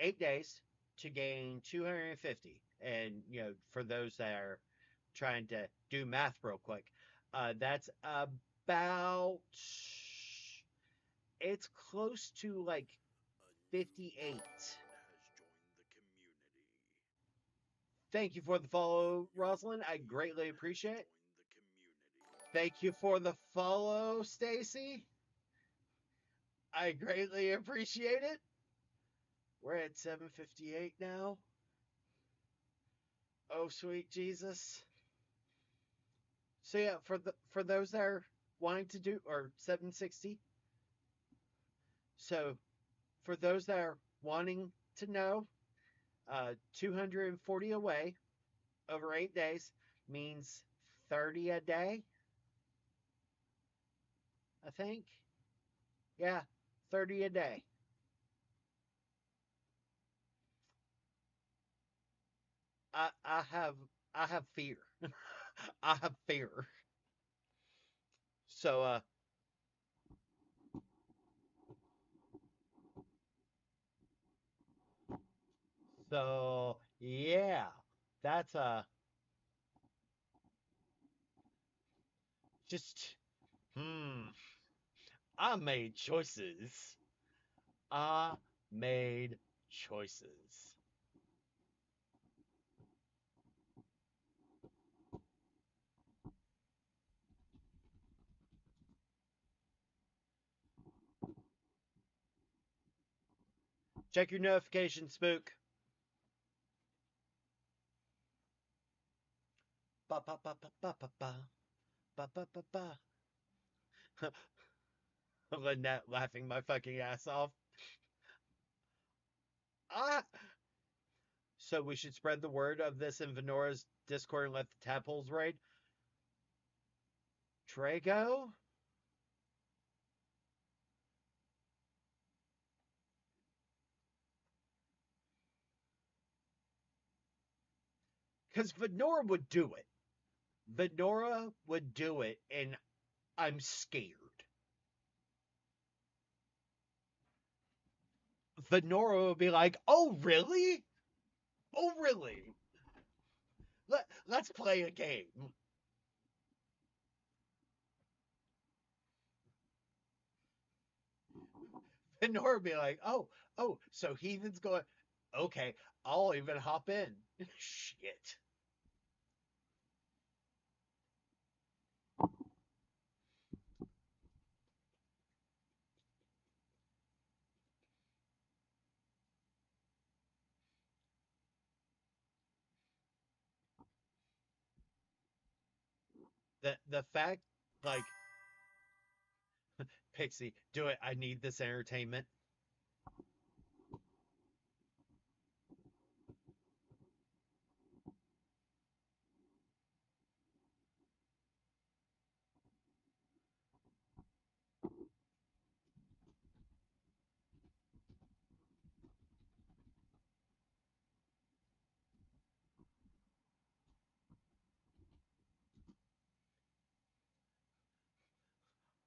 8 days to gain 250. And, for those that are trying to do math real quick, that's about, it's close to like 58. Thank you for the follow, Rosalind. I greatly appreciate it. Thank you for the follow, Stacy. I greatly appreciate it. We're at 758 now. Oh, sweet Jesus. So yeah, for those that are wanting to do, or 760. So for those that are wanting to know, 240 away over 8 days means 30 a day, I think. Yeah, 30 a day. I have fear. I have fear. So yeah, that's just hmm. I made choices. I made choices. Check your notifications, Spook. Ba ba ba ba ba ba ba ba ba ba ba. Lynette laughing my fucking ass off. Ah. So we should spread the word of this in Venora's Discord and let the tadpoles raid. Drago? Because Venora would do it. Venora would do it, and I'm scared. Venora would be like, "Oh, really? Oh, really? Let's play a game." Venora would be like, "Oh, so Heathen's going, okay, I'll even hop in." Shit. The fact, like, Pixie, do it. I need this entertainment.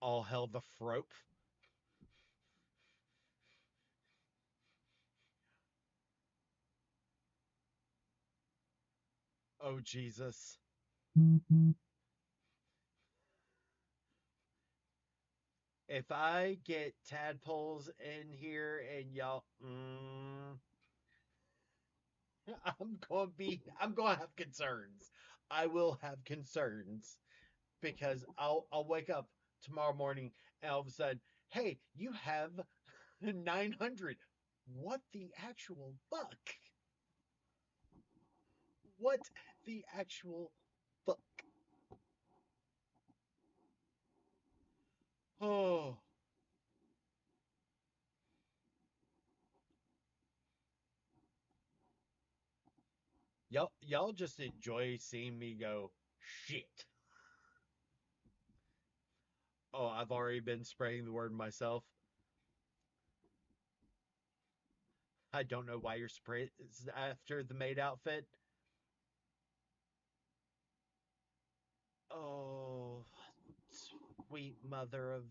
All hell the frope. Oh, Jesus. If I get tadpoles in here and y'all, I'm going to have concerns. I will have concerns because I'll wake up tomorrow morning and all of a sudden, hey, you have 900. What the actual fuck? What the actual fuck? Oh, y'all just enjoy seeing me go shit. Oh, I've already been spraying the word myself. I don't know why you're surprised after the maid outfit. Oh, sweet mother of.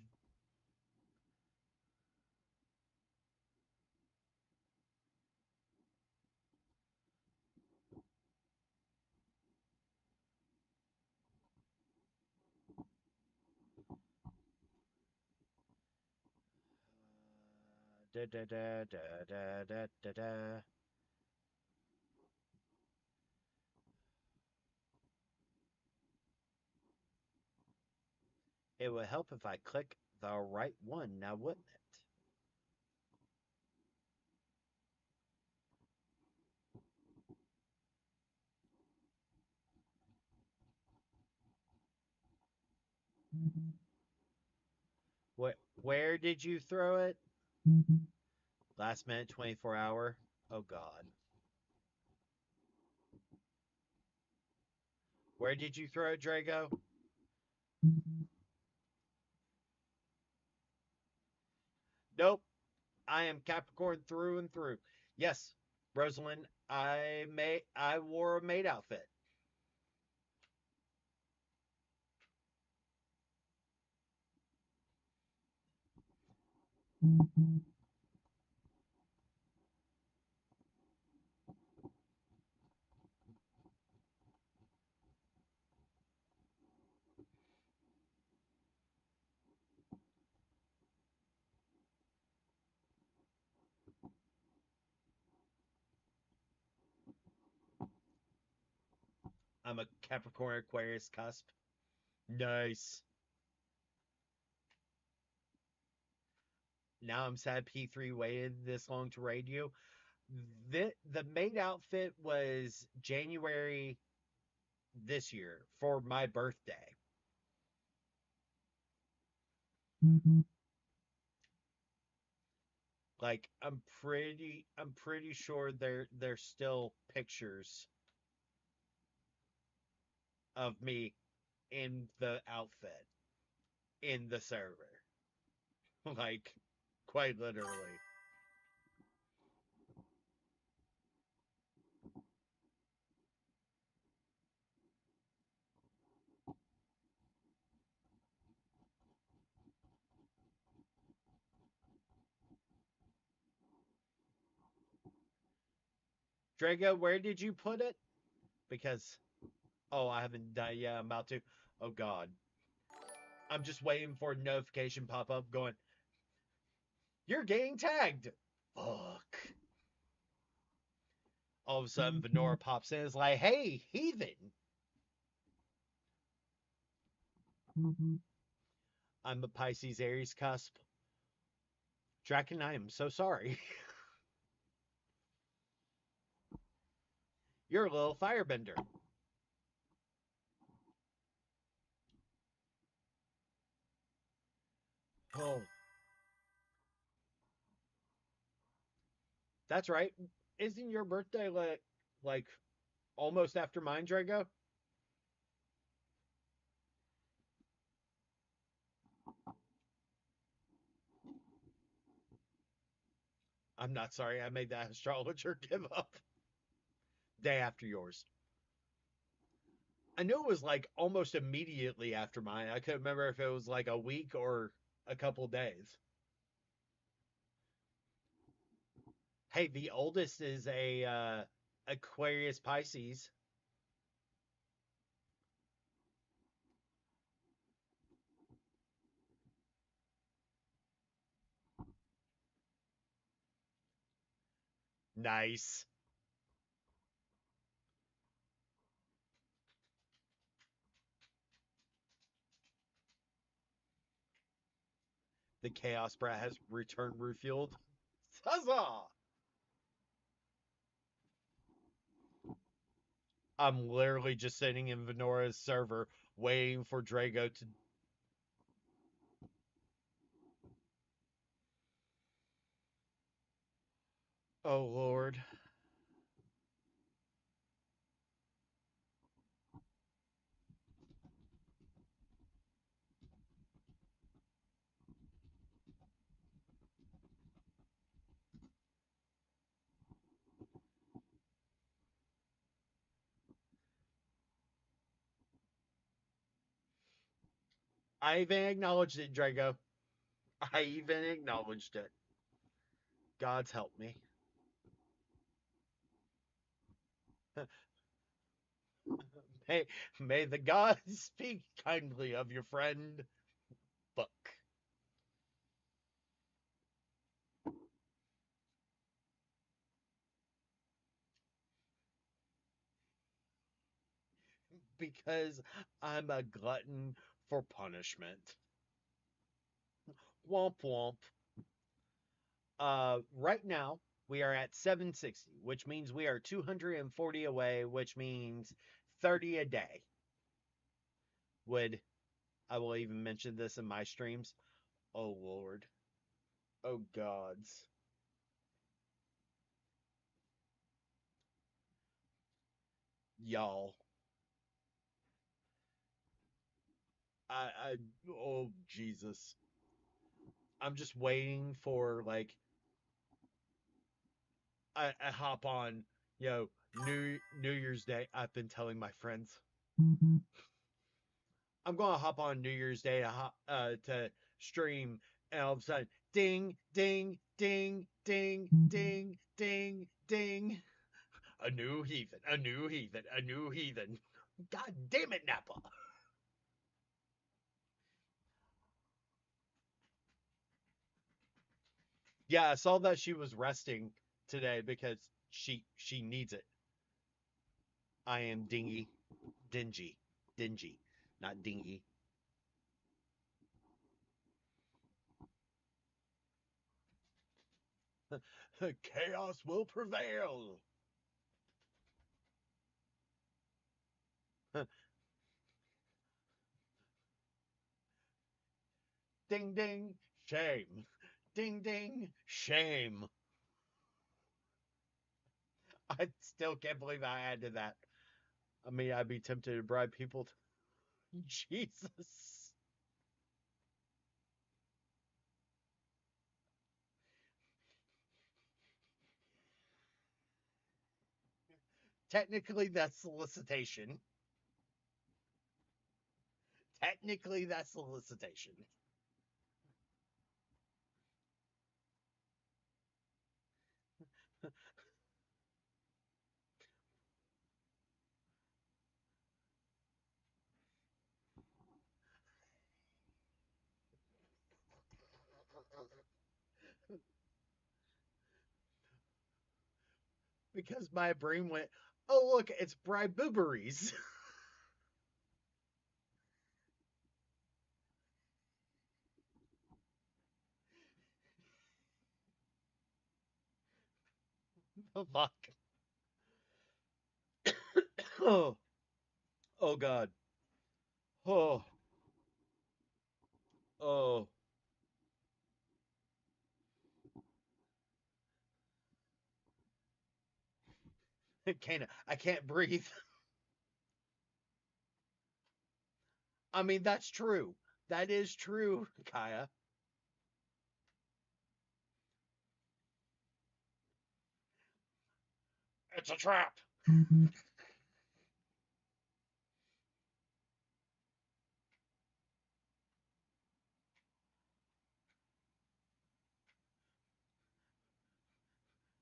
Da da da da da da da da. It would help if I click the right one, now wouldn't it? Where did you throw it? Last minute, 24-hour. Oh God. Where did you throw it, Drago? Nope. I am Capricorn through and through. Yes, Rosalind. I wore a maid outfit. I'm a Capricorn Aquarius cusp. Nice. Now I'm sad P3 waited this long to raid you. The maid outfit was January this year for my birthday. Like I'm pretty sure there's still pictures of me in the outfit in the server. Like quite literally. Drago, where did you put it? Because I haven't done. Yeah, I'm about to. Oh God, I'm just waiting for a notification pop up going. You're getting tagged. Fuck. All of a sudden, Venora pops in. And is like, hey, heathen. I'm a Pisces Aries cusp. Draken, I am so sorry. You're a little firebender. Oh, that's right. Isn't your birthday like almost after mine, Drago? I'm not sorry. I made that astrologer give up. Day after yours. I knew it was like almost immediately after mine. I couldn't remember if it was like a week or a couple days. Hey, the oldest is a Aquarius Pisces. Nice. The Chaos Brat has returned refueled. Huzzah! I'm literally just sitting in Venora's server waiting for Drago to. Oh, Lord. I even acknowledged it, Drago. I even acknowledged it. God's help me. may, may the gods speak kindly of your friend, Book. Because I'm a glutton for punishment. Womp womp. Right now we are at 760, which means we are 240 away, which means 30 a day. Would I will even mention this in my streams? Oh Lord. Oh gods. Y'all. I oh Jesus. I'm just waiting for like I hop on, you know, New Year's Day. I've been telling my friends I'm gonna hop on New Year's Day to stream, and all of a sudden, ding, ding, ding, ding, ding, ding, ding. A new heathen, a new heathen, a new heathen. God damn it, Napa. Yeah, I saw that she was resting today because she needs it. I am dingy, dingy, not dingy. Chaos will prevail. Ding ding, shame. Ding ding, shame. I still can't believe I added that. I mean, I'd be tempted to bribe people. Jesus. Technically, that's solicitation. Technically, that's solicitation. Because my brain went, oh, look, it's bribe booberies. Oh, fuck. Oh, oh, God. Oh, oh. I can't breathe. I mean, that's true. That is true, Kaya. It's a trap.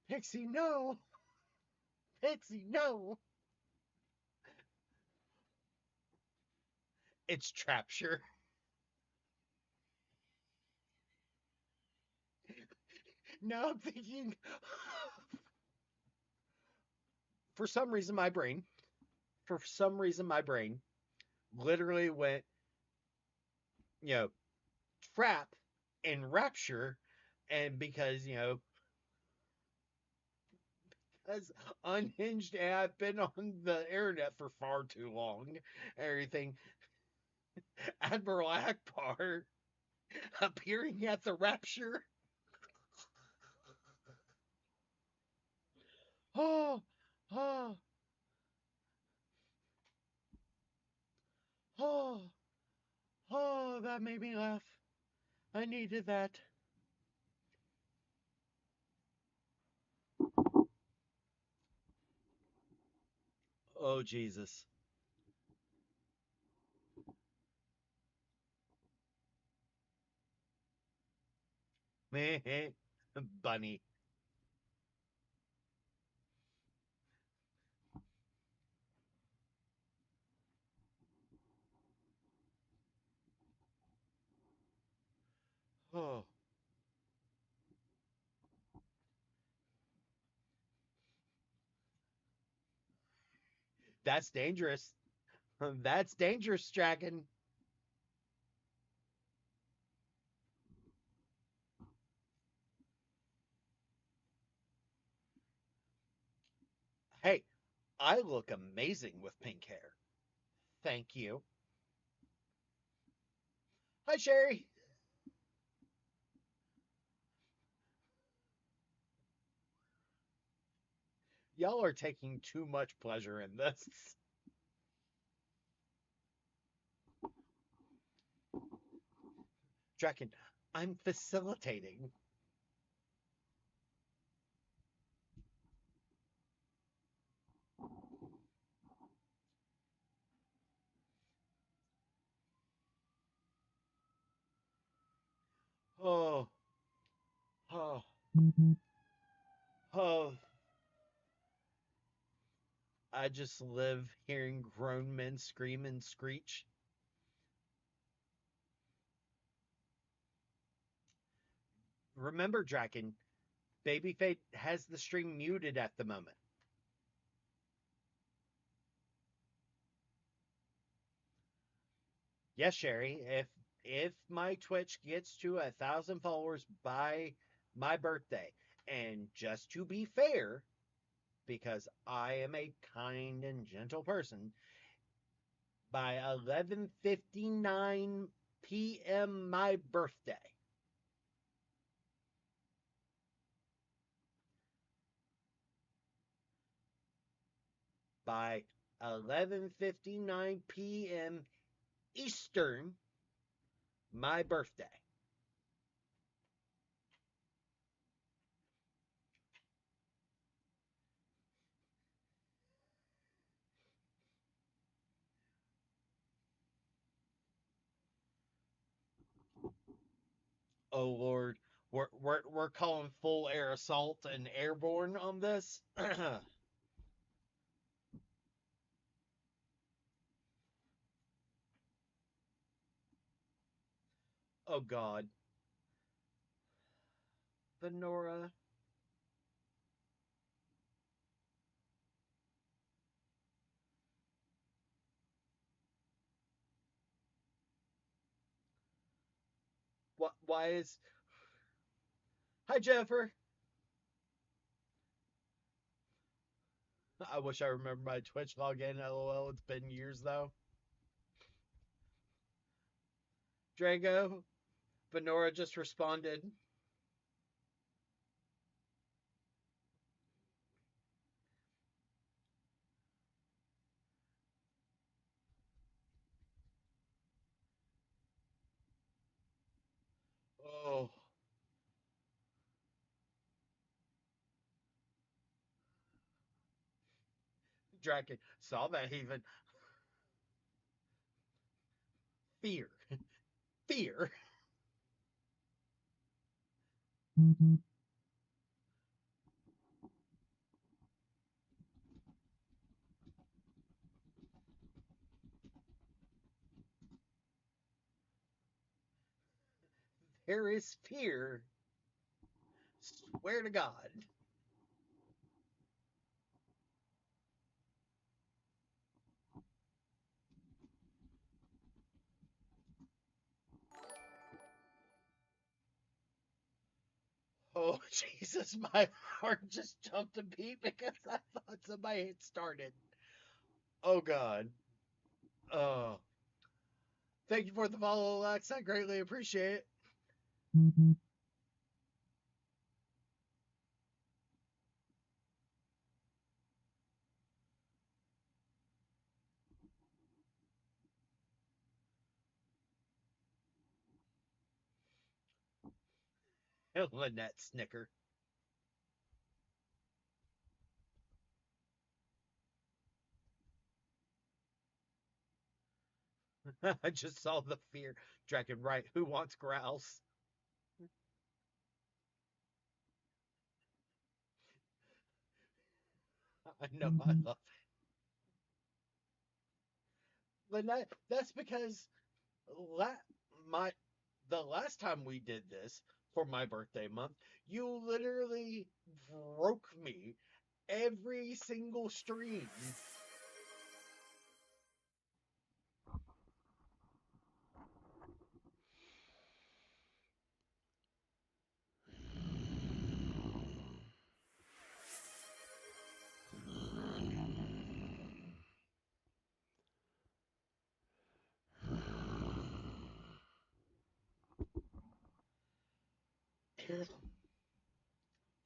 Pixie, no. Pixie, no. It's Trapture. Now I'm thinking, for some reason, for some reason, my brain literally went, you know, trap and rapture. And because, as unhinged and I've been on the internet for far too long, everything, Admiral Akbar appearing at the rapture. Oh, oh, oh, oh, that made me laugh. I needed that. Oh, Jesus. Bunny. Oh, that's dangerous. That's dangerous, Dragon. Hey, I look amazing with pink hair. Thank you. Hi, Sherry. Y'all are taking too much pleasure in this. Draken, I'm facilitating. Oh, oh, oh. I just live hearing grown men scream and screech. Remember, Draken, Babyface has the stream muted at the moment. Yes, Sherry, if my Twitch gets to 1,000 followers by my birthday, and just to be fair, because I am a kind and gentle person, by 11:59 p.m. my birthday, by 11:59 p.m. Eastern, my birthday. Oh Lord, we're calling full air assault and airborne on this. Oh God, Venora, what? Why is? Hi Jennifer. I wish I remember my Twitch login. LOL. It's been years though. Drago, Venora just responded. Oh, Draken saw that even fear, fear. There is fear. Swear to God. Oh Jesus, my heart just jumped a beat because I thought somebody had started. Oh God. Oh, thank you for the follow, Alex. I greatly appreciate it. Lynette snicker. I just saw the fear. Dragon, right? Who wants growls? I know I love it. But that's because la- my the last time we did this for my birthday month, you literally broke me every single stream.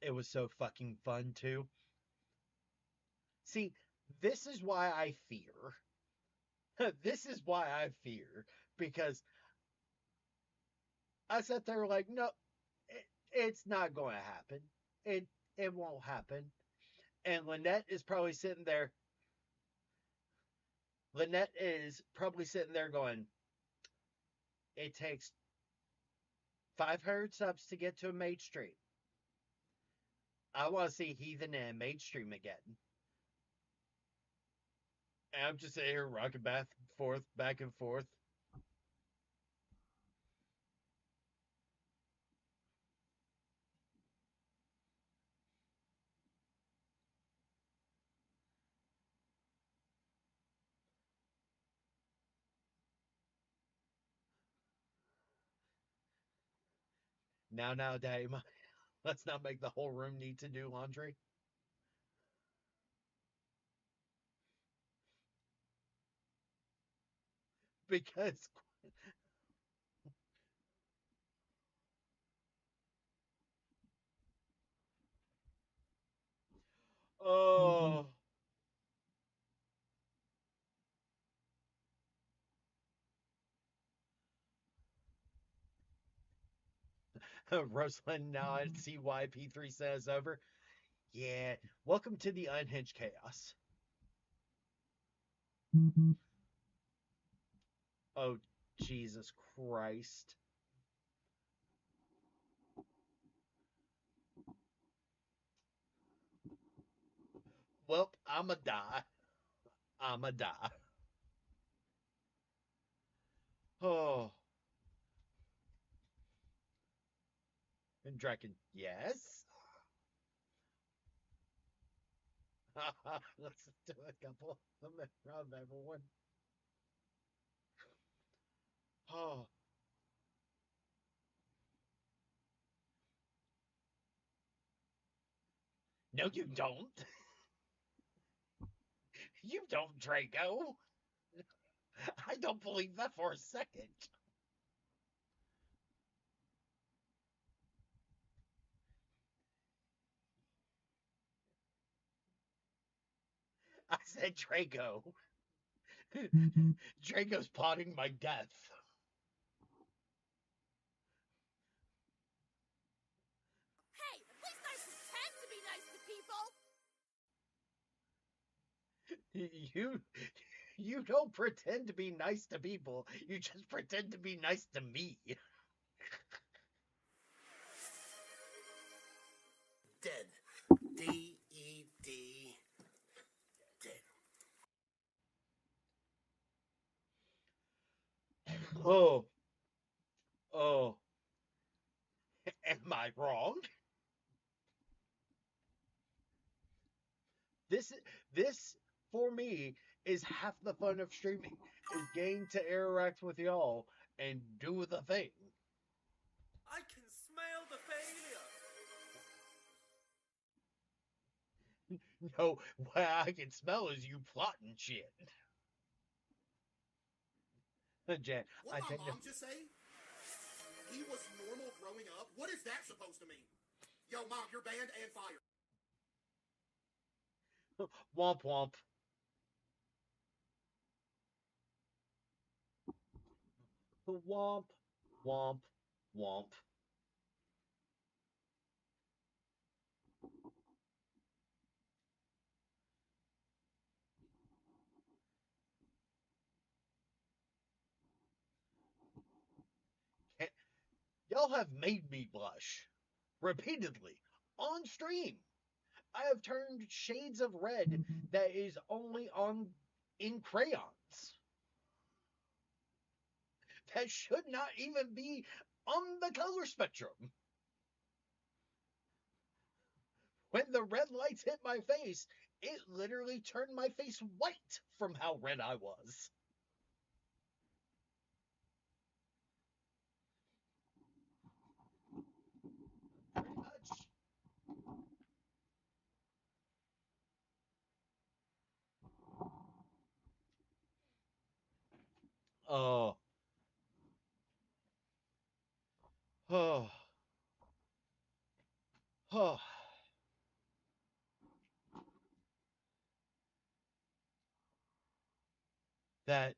It was so fucking fun too. See, this is why I fear. This is why I fear because I sat there like, no, it's not going to happen. It it won't happen. And Lynette is probably sitting there. Lynette is probably sitting there going, it takes 500 subs to get to a mage stream. I want to see Heathen and mage stream again. And I'm just sitting here rocking back and forth. Now, Daddy, let's not make the whole room need to do laundry. Because, oh, Rosalind, now I see why P3 says over. Yeah, welcome to the unhinged chaos. Oh, Jesus Christ. Well, I'ma die. I'ma die. Oh, and Draken, yes. Let's do a couple of everyone. Oh, no, you don't. You don't, Draco. I don't believe that for a second. I said Draco. Draco's plotting my death.
Hey, at least I pretend to be nice to people!
You you don't pretend to be nice to people. You just pretend to be nice to me.
Dead. D-E-D. Dead.
Oh, oh. Am I wrong? This this for me is half the fun of streaming. Is getting to interact with y'all and do the thing.
I can smell the failure.
No, what I can smell is you plotting shit. Jan,
What
I
my
think
mom just say? He was normal growing up? What is that supposed to mean? Yo, mom, you're banned and fired.
womp womp. Womp womp womp. Y'all have made me blush repeatedly on stream. I have turned shades of red that is only on in crayons. That should not even be on the color spectrum. When the red lights hit my face, it literally turned my face white from how red I was. Pretty much. Oh, oh, oh. That.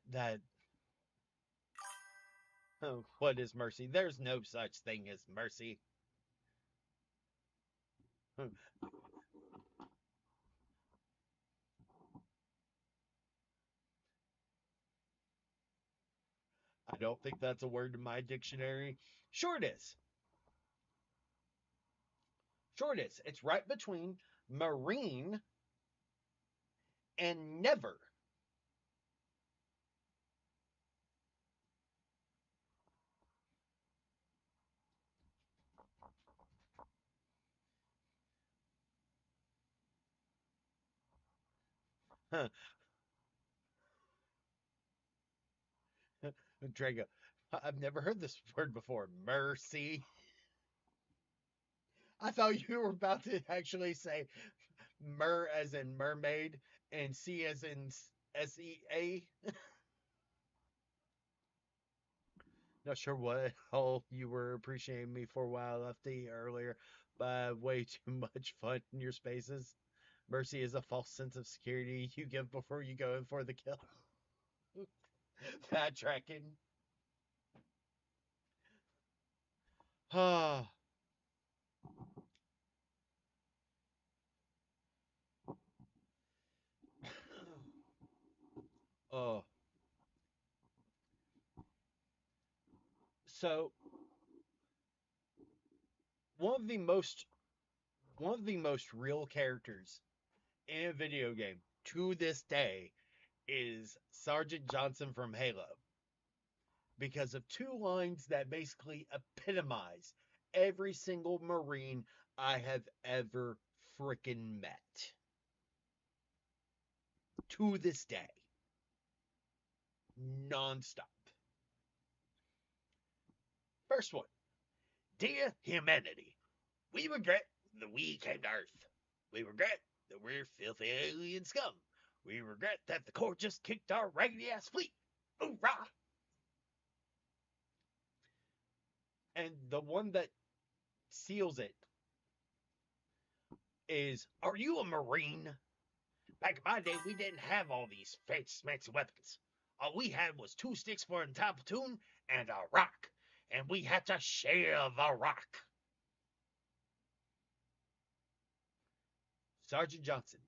Oh, what is mercy? There's no such thing as mercy. I don't think that's a word in my dictionary. Sure it is. Sure it is. It's right between marine and never. Huh. Drago, I've never heard this word before. Mercy. I thought you were about to actually say mer as in mermaid and C as in SEA. Not sure what all you were appreciating me for while I left the earlier, but way too much fun in your spaces. Mercy is a false sense of security you give before you go in for the kill. That tracking. Ah. Oh. So one of the most one of the most real characters in a video game to this day is Sergeant Johnson from Halo because of two lines that basically epitomize every single Marine I have ever freaking met. To this day. Non-stop. First one. Dear humanity, we regret that we came to Earth. We regret that we're filthy alien scum. We regret that the court just kicked our raggedy ass fleet. Hoorah! And the one that seals it is, are you a Marine? Back in my day, we didn't have all these fancy weapons. All we had was 2 sticks for an entire platoon and a rock. And we had to share the rock. Sergeant Johnson.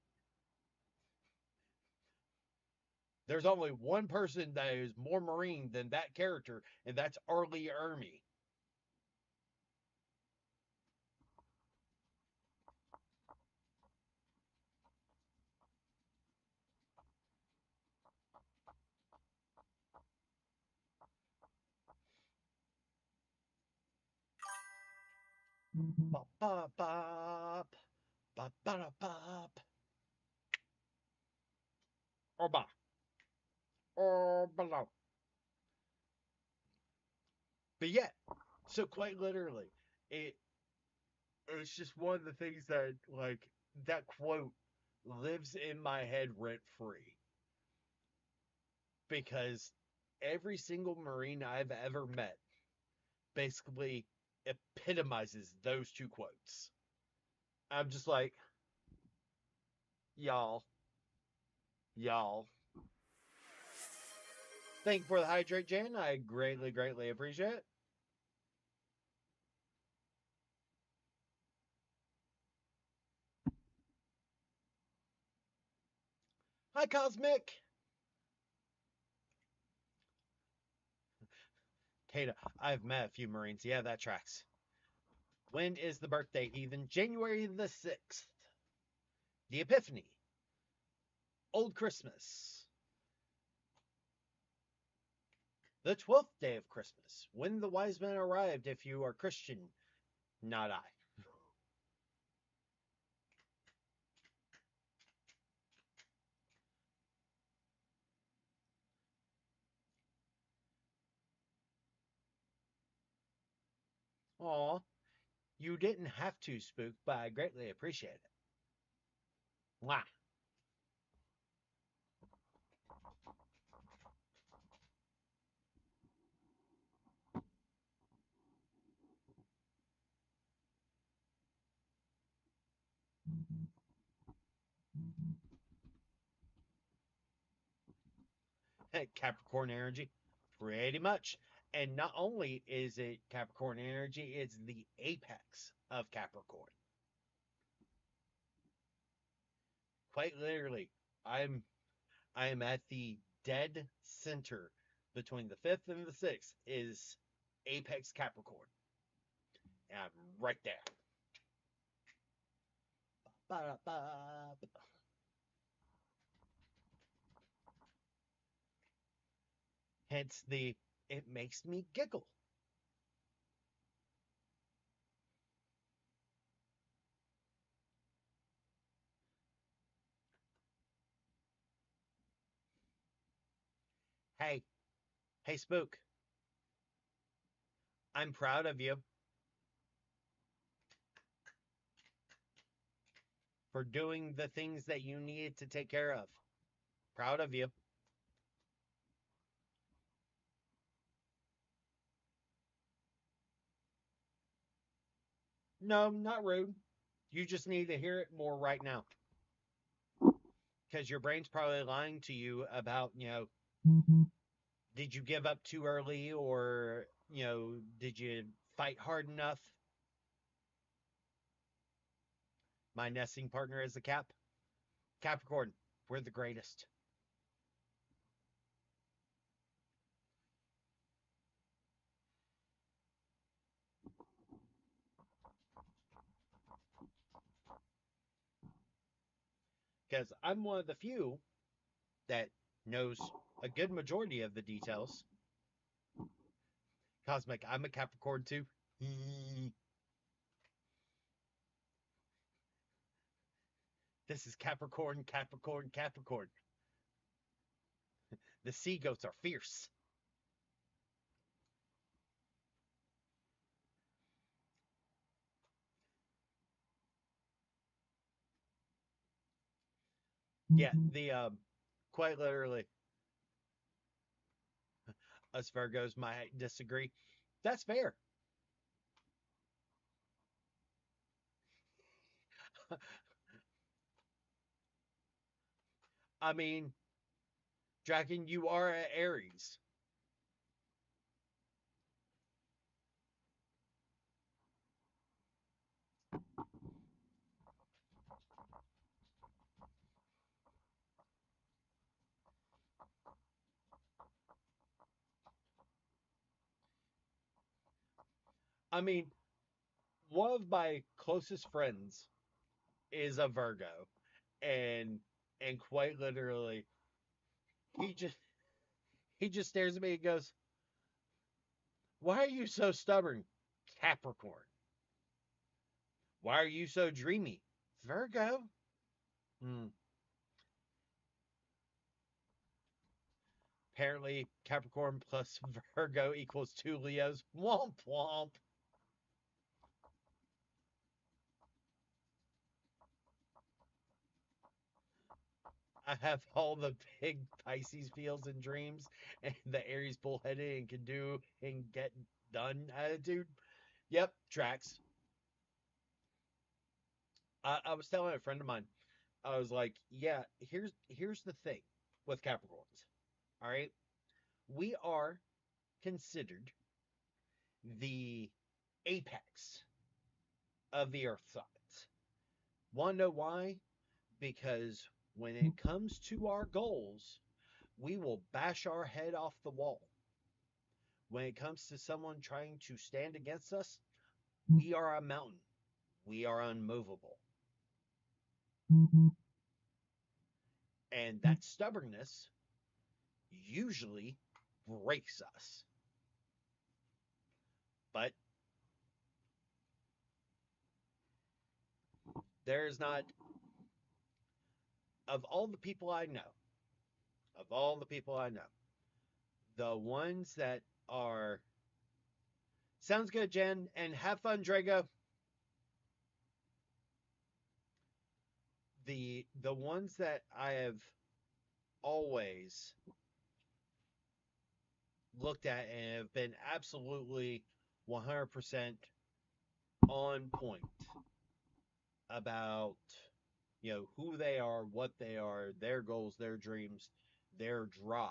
There's only one person that is more Marine than that character, and that's Arlie Ermy. Bop, bop, bop. Bop, bop, bop. Or bop. Or below. But yeah, so quite literally, it's just one of the things that, like, that quote lives in my head rent free. Because every single Marine I've ever met basically epitomizes those two quotes. I'm just like, y'all. Thank you for the hydrate, Jan. I greatly appreciate it. Hi, Cosmic. Kata, I've met a few Marines. Yeah, that tracks. When is the birthday, Heathen? January the 6th. the Epiphany, Old Christmas, the 12th day of Christmas, when the wise men arrived, if you are Christian, not I. Aw, you didn't have to, Spook, but I greatly appreciate it. Mwah. Capricorn energy, pretty much. And not only is it Capricorn energy, it's the apex of Capricorn. Quite literally, I'm I am at the dead center between the fifth and the sixth is apex Capricorn. And I'm right there. Hence the it makes me giggle. Hey, hey, Spook, I'm proud of you for doing the things that you needed to take care of. Proud of you. No, not rude. You just need to hear it more right now. Because your brain's probably lying to you about, did you give up too early or, did you fight hard enough? My nesting partner is a Capricorn. We're the greatest. Because I'm one of the few that knows a good majority of the details. Cosmic, I'm a Capricorn too. This is Capricorn, Capricorn, Capricorn. The sea goats are fierce. Yeah, the quite literally, us Virgos might disagree. That's fair. I mean, Dragon, you are a Aries. I mean, one of my closest friends is a Virgo, and quite literally, he just he just stares at me and goes, "Why are you so stubborn, Capricorn? Why are you so dreamy, Virgo?" Hmm. Apparently, Capricorn plus Virgo equals two Leos. Womp womp. I have all the big Pisces feels and dreams, and the Aries bullheaded and can do and get done attitude. Yep, tracks. I was telling a friend of mine, I was like, yeah, here's the thing with Capricorns. All right, we are considered the apex of the Earth signs. Want to know why? Because when it comes to our goals, we will bash our head off the wall. When it comes to someone trying to stand against us, we are a mountain. We are unmovable. And that stubbornness usually breaks us. But there's not, of all the people I know, of all the people I know, the ones that are, sounds good, Jen, and have fun, Drago. The ones that I have always looked at and have been absolutely 100% on point about, who they are, what they are, their goals, their dreams, their drive.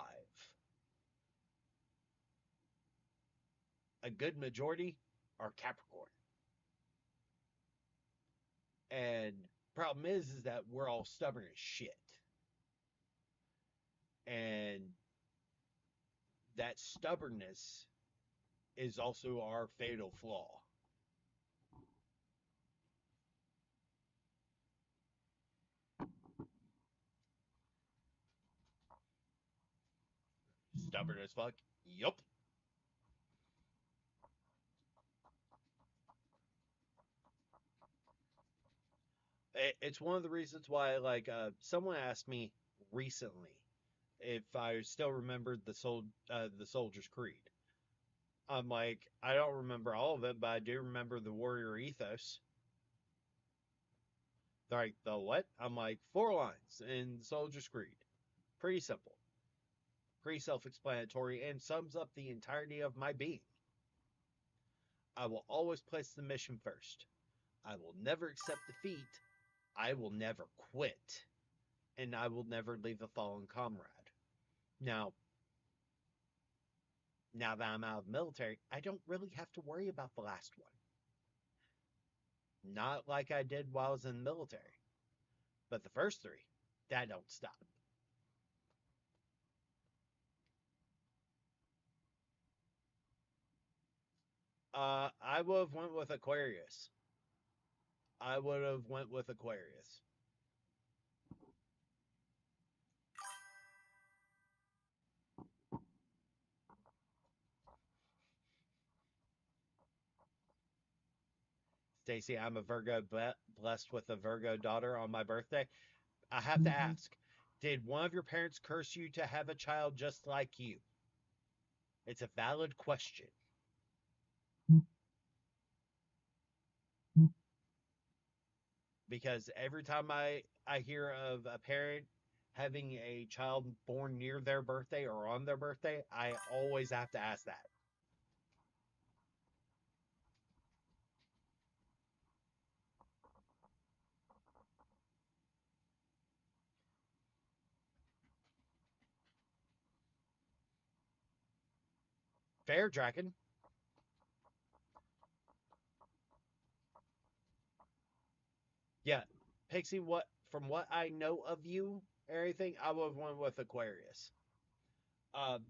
A good majority are Capricorn. And problem is that we're all stubborn as shit. And that stubbornness is also our fatal flaw. Stubborn as fuck. Yup. It's one of the reasons why, like, someone asked me recently if I still remembered the Soldier's Creed. I'm like, I don't remember all of it, but I do remember the warrior ethos. They're like, the what? I'm like, 4 lines in Soldier's Creed. Pretty simple, pretty self-explanatory, and sums up the entirety of my being. I will always place the mission first. I will never accept defeat. I will never quit. And I will never leave a fallen comrade. Now, now that I'm out of the military, I don't really have to worry about the last one. Not like I did while I was in the military. But the first three, that don't stop. I would have went with Aquarius. I would have went with Aquarius. Stacy, I'm a Virgo, blessed with a Virgo daughter on my birthday. I have to ask, did one of your parents curse you to have a child just like you? It's a valid question. Because every time I hear of a parent having a child born near their birthday or on their birthday, I always have to ask that. Fair, Draken. Yeah, Pixie. What from what I know of you, everything, I would have went with Aquarius.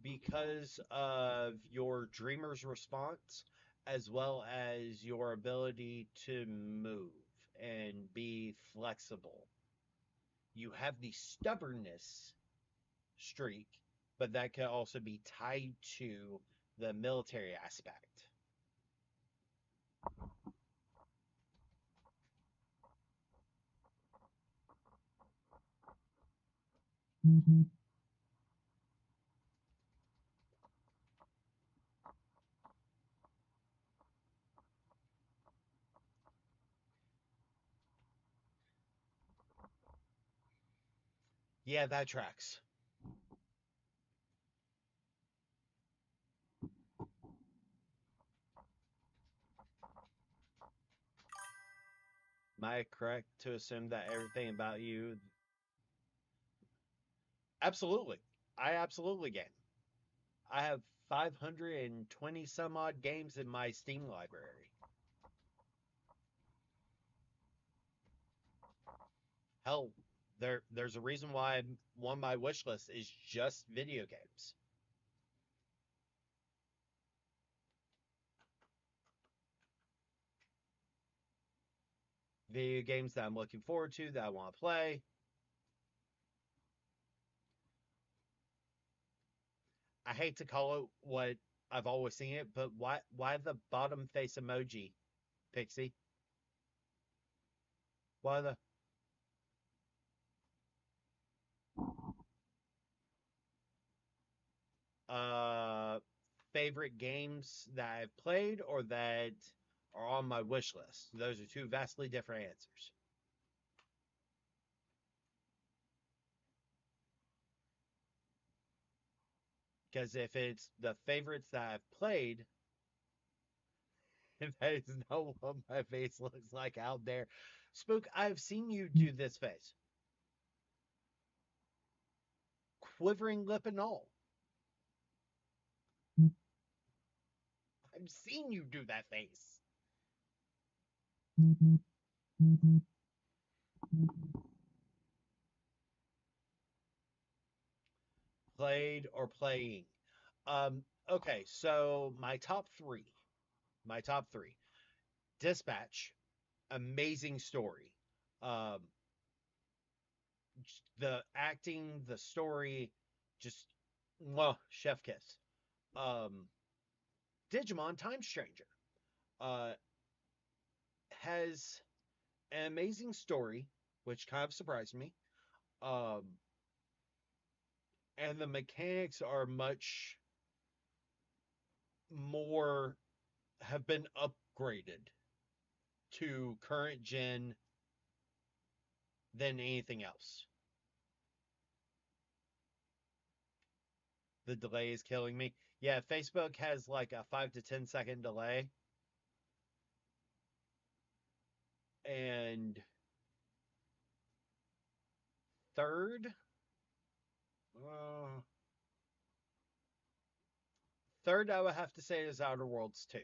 Because of your dreamer's response, as well as your ability to move and be flexible. You have the stubbornness streak, but that can also be tied to the military aspect. Yeah, that tracks. Am I correct to assume that everything about you? Absolutely. I absolutely game. I have 520 some odd games in my Steam library. Hell, there's a reason why one of my wish lists is just video games. Video games that I'm looking forward to that I want to play. I hate to call it what I've always seen it, but why the bottom face emoji, Pixie? Why the uh favorite games that I've played or that are on my wish list? Those are two vastly different answers. Because if it's the favorites that I've played, that is not what my face looks like out there. Spook, I've seen you do this face. Quivering lip and all. I've seen you do that face. Played or playing. Okay, so my top three. Dispatch, amazing story. Um, the acting, the story, just well, chef kiss. Um, Digimon Time Stranger uh, has an amazing story, which kind of surprised me. Um, and the mechanics are much more have been upgraded to current gen than anything else. The delay is killing me. Yeah, Facebook has like a 5 to 10 second delay. And third, uh, third, I would have to say is Outer Worlds 2.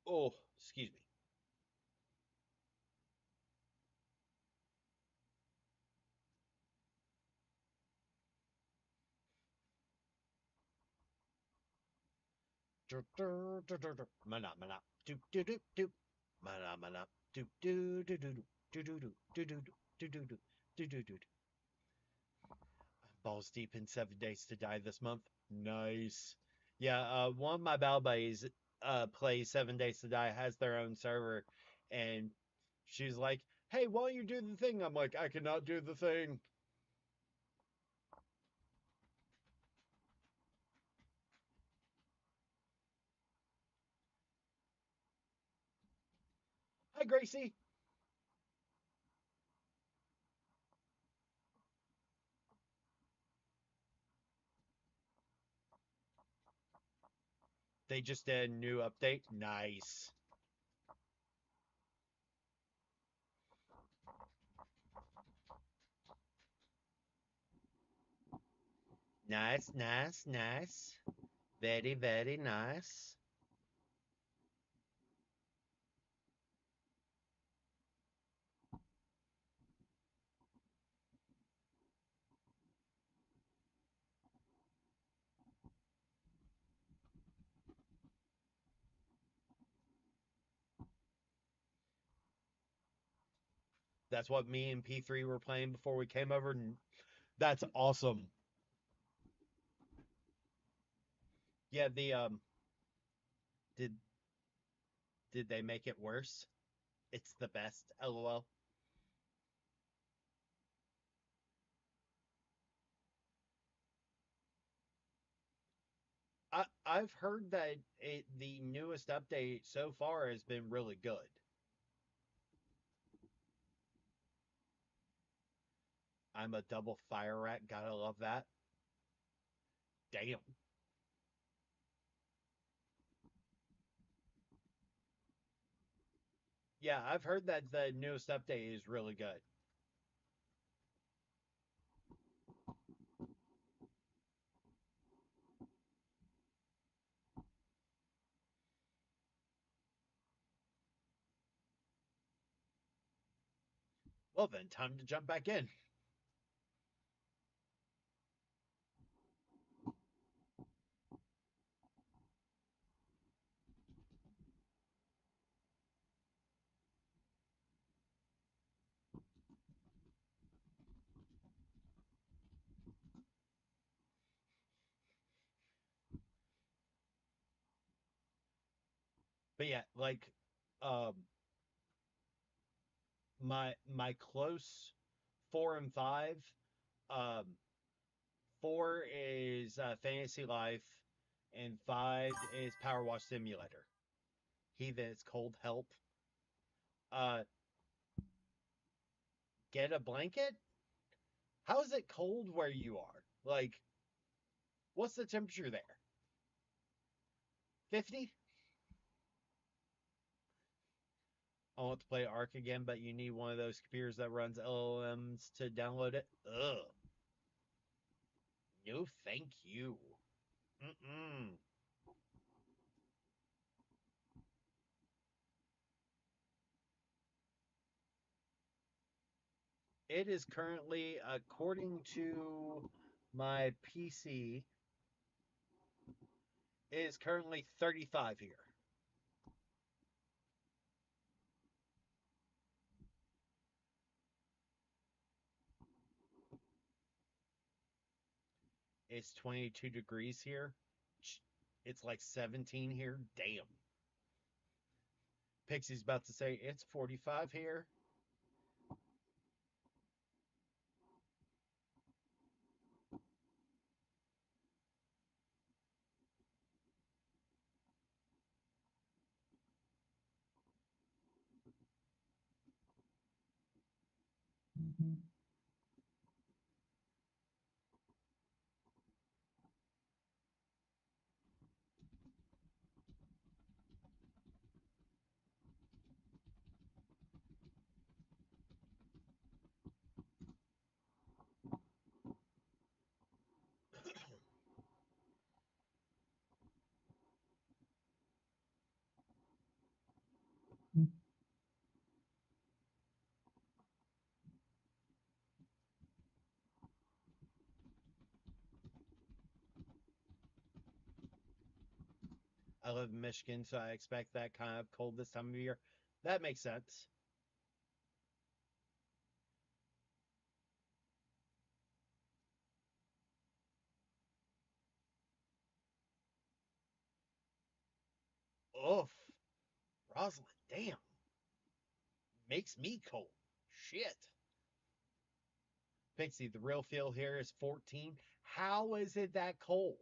Oh, excuse me. Mana mana do do do do mana mana do do do do do do do do do do do do do do do. Balls deep in 7 Days to Die this month. Nice. Yeah, one of my battle buddies plays 7 Days to Die, has their own server, and she's like, "Hey, why don't you do the thing?" I'm like, "I cannot do the thing." Hi, Gracie. They just did a new update. Nice. Nice, nice, nice. Very, very nice. That's what me and P3 were playing before we came over. That's awesome. Yeah, the did did they make it worse? It's the best. LOL. I've heard that the newest update so far has been really good. I'm a double fire rat. Gotta love that. Damn. Yeah, I've heard that the newest update is really good. Well, then, time to jump back in. But yeah, like, um, my close 4 and 5. Um, 4 is Fantasy Life, and 5 is Power Wash Simulator. Heathen is Cold Help. Uh, get a blanket. How is it cold where you are? Like, what's the temperature there? 50? I want to play Ark again, but you need one of those computers that runs LLMs to download it. Ugh. No, thank you. Mm-mm. It is currently, according to my PC, it is currently 35 here. It's 22 degrees here. It's like 17 here. Damn. Pixie's about to say it's 45 here. I live in Michigan, so I expect that kind of cold this time of year. That makes sense. Oof. Rosalind, damn. Makes me cold. Shit. Pixie, the real feel here is 14. How is it that cold?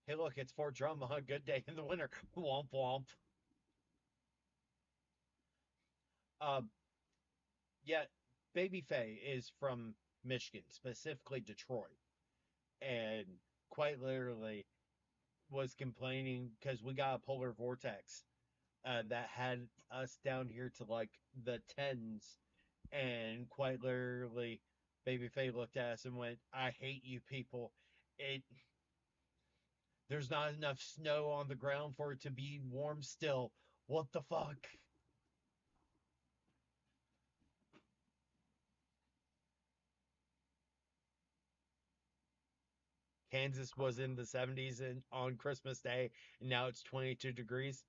Hey, look, it's Fort Drum on a good day in the winter. Womp womp. Um, yeah, Baby Faye is from Michigan, specifically Detroit, and quite literally was complaining because we got a polar vortex that had us down here to like the tens, and quite literally, Baby Faye looked at us and went, "I hate you people. It There's not enough snow on the ground for it to be warm still. What the fuck?" Kansas was in the 70s and on Christmas Day, and now it's 22 degrees.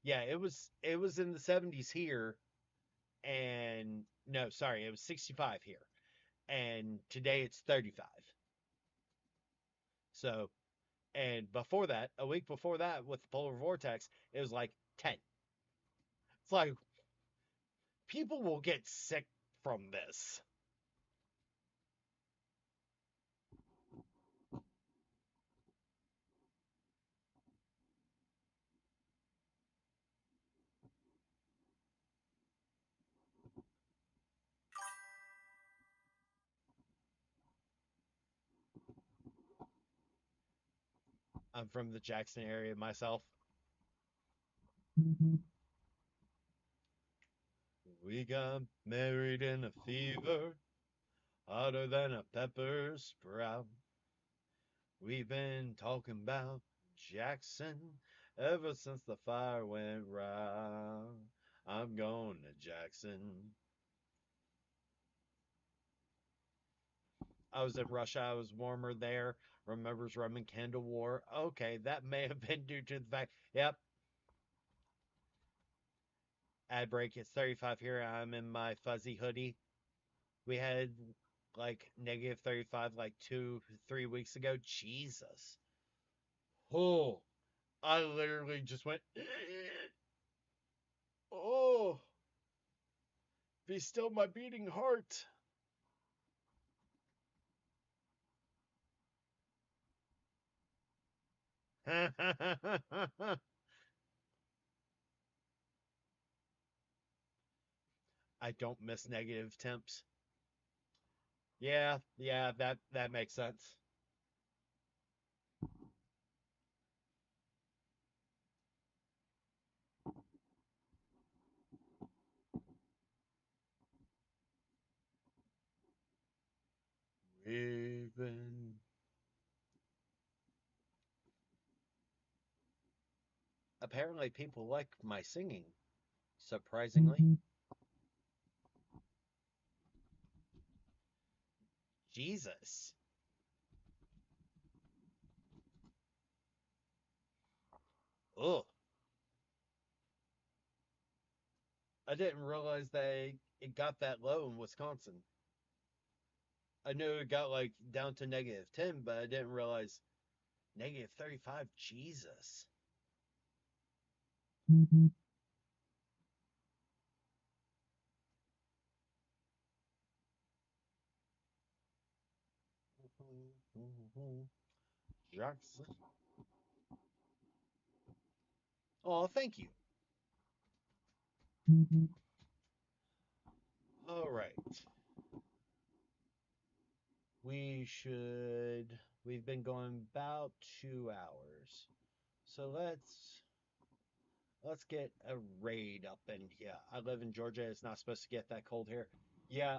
Yeah, it was in the 70s here, and no, sorry, it was 65 here, and today it's 35. So, and before that, a week before that, with the polar vortex, it was like 10. It's like people will get sick from this. I'm from the Jackson area myself. We got married in a fever, hotter than a pepper sprout. We've been talking about Jackson ever since the fire went round. I'm going to Jackson. I was in Russia. I was warmer there. Remembers Roman candle war. Okay, that may have been due to the fact. Yep. Ad break. It's 35 here. I'm in my fuzzy hoodie. We had like negative 35 like 2, 3 weeks ago. Jesus. Oh, I literally just went. Oh, be still my beating heart. I don't miss negative temps. Yeah, that makes sense. We've been apparently people like my singing, surprisingly. Jesus. Ugh. I didn't realize it got that low in Wisconsin. I knew it got like down to negative 10, but I didn't realize negative 35. Jesus. Jackson. Oh, thank you. All right. We should. We've been going about 2 hours. So let's get a raid up in here. I live in Georgia. It's not supposed to get that cold here. Yeah,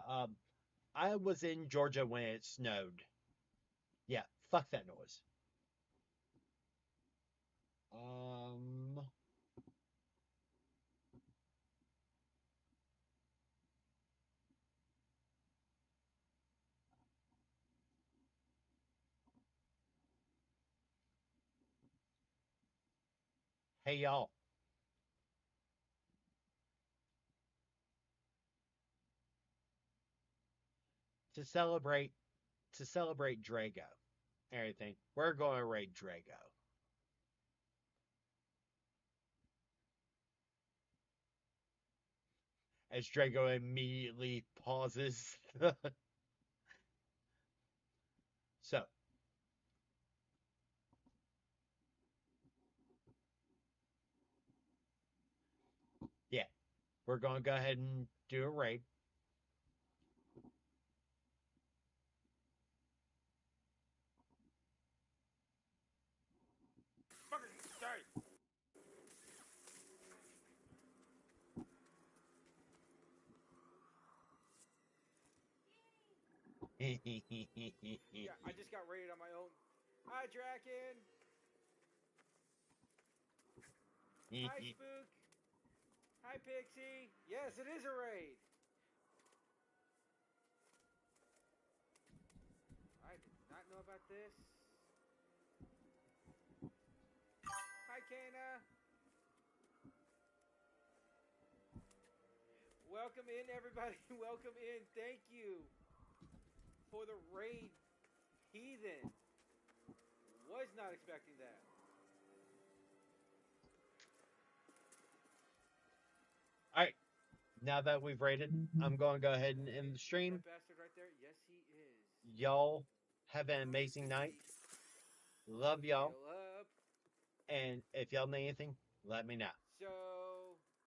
I was in Georgia when it snowed. Yeah, fuck that noise. Um, hey y'all. To celebrate Drago, everything, we're going to raid Drago. As Drago immediately pauses. So, yeah, we're going to go ahead and do a raid.
Fucking stay.
Yeah, I just got raided on my own. Hi, Draken. Hi, Spook. Hi, Pixie. Yes, it is a raid. I did not know about this. Hi, Kana. Welcome in, everybody. Welcome in. Thank you for the raid, Heathen. Was not expecting that.
All right. Now that we've raided, I'm going to go ahead and end the stream.
That bastard right there. Yes, he is.
Y'all have an amazing night. Love y'all.
Heal up.
And if y'all need anything, let me know.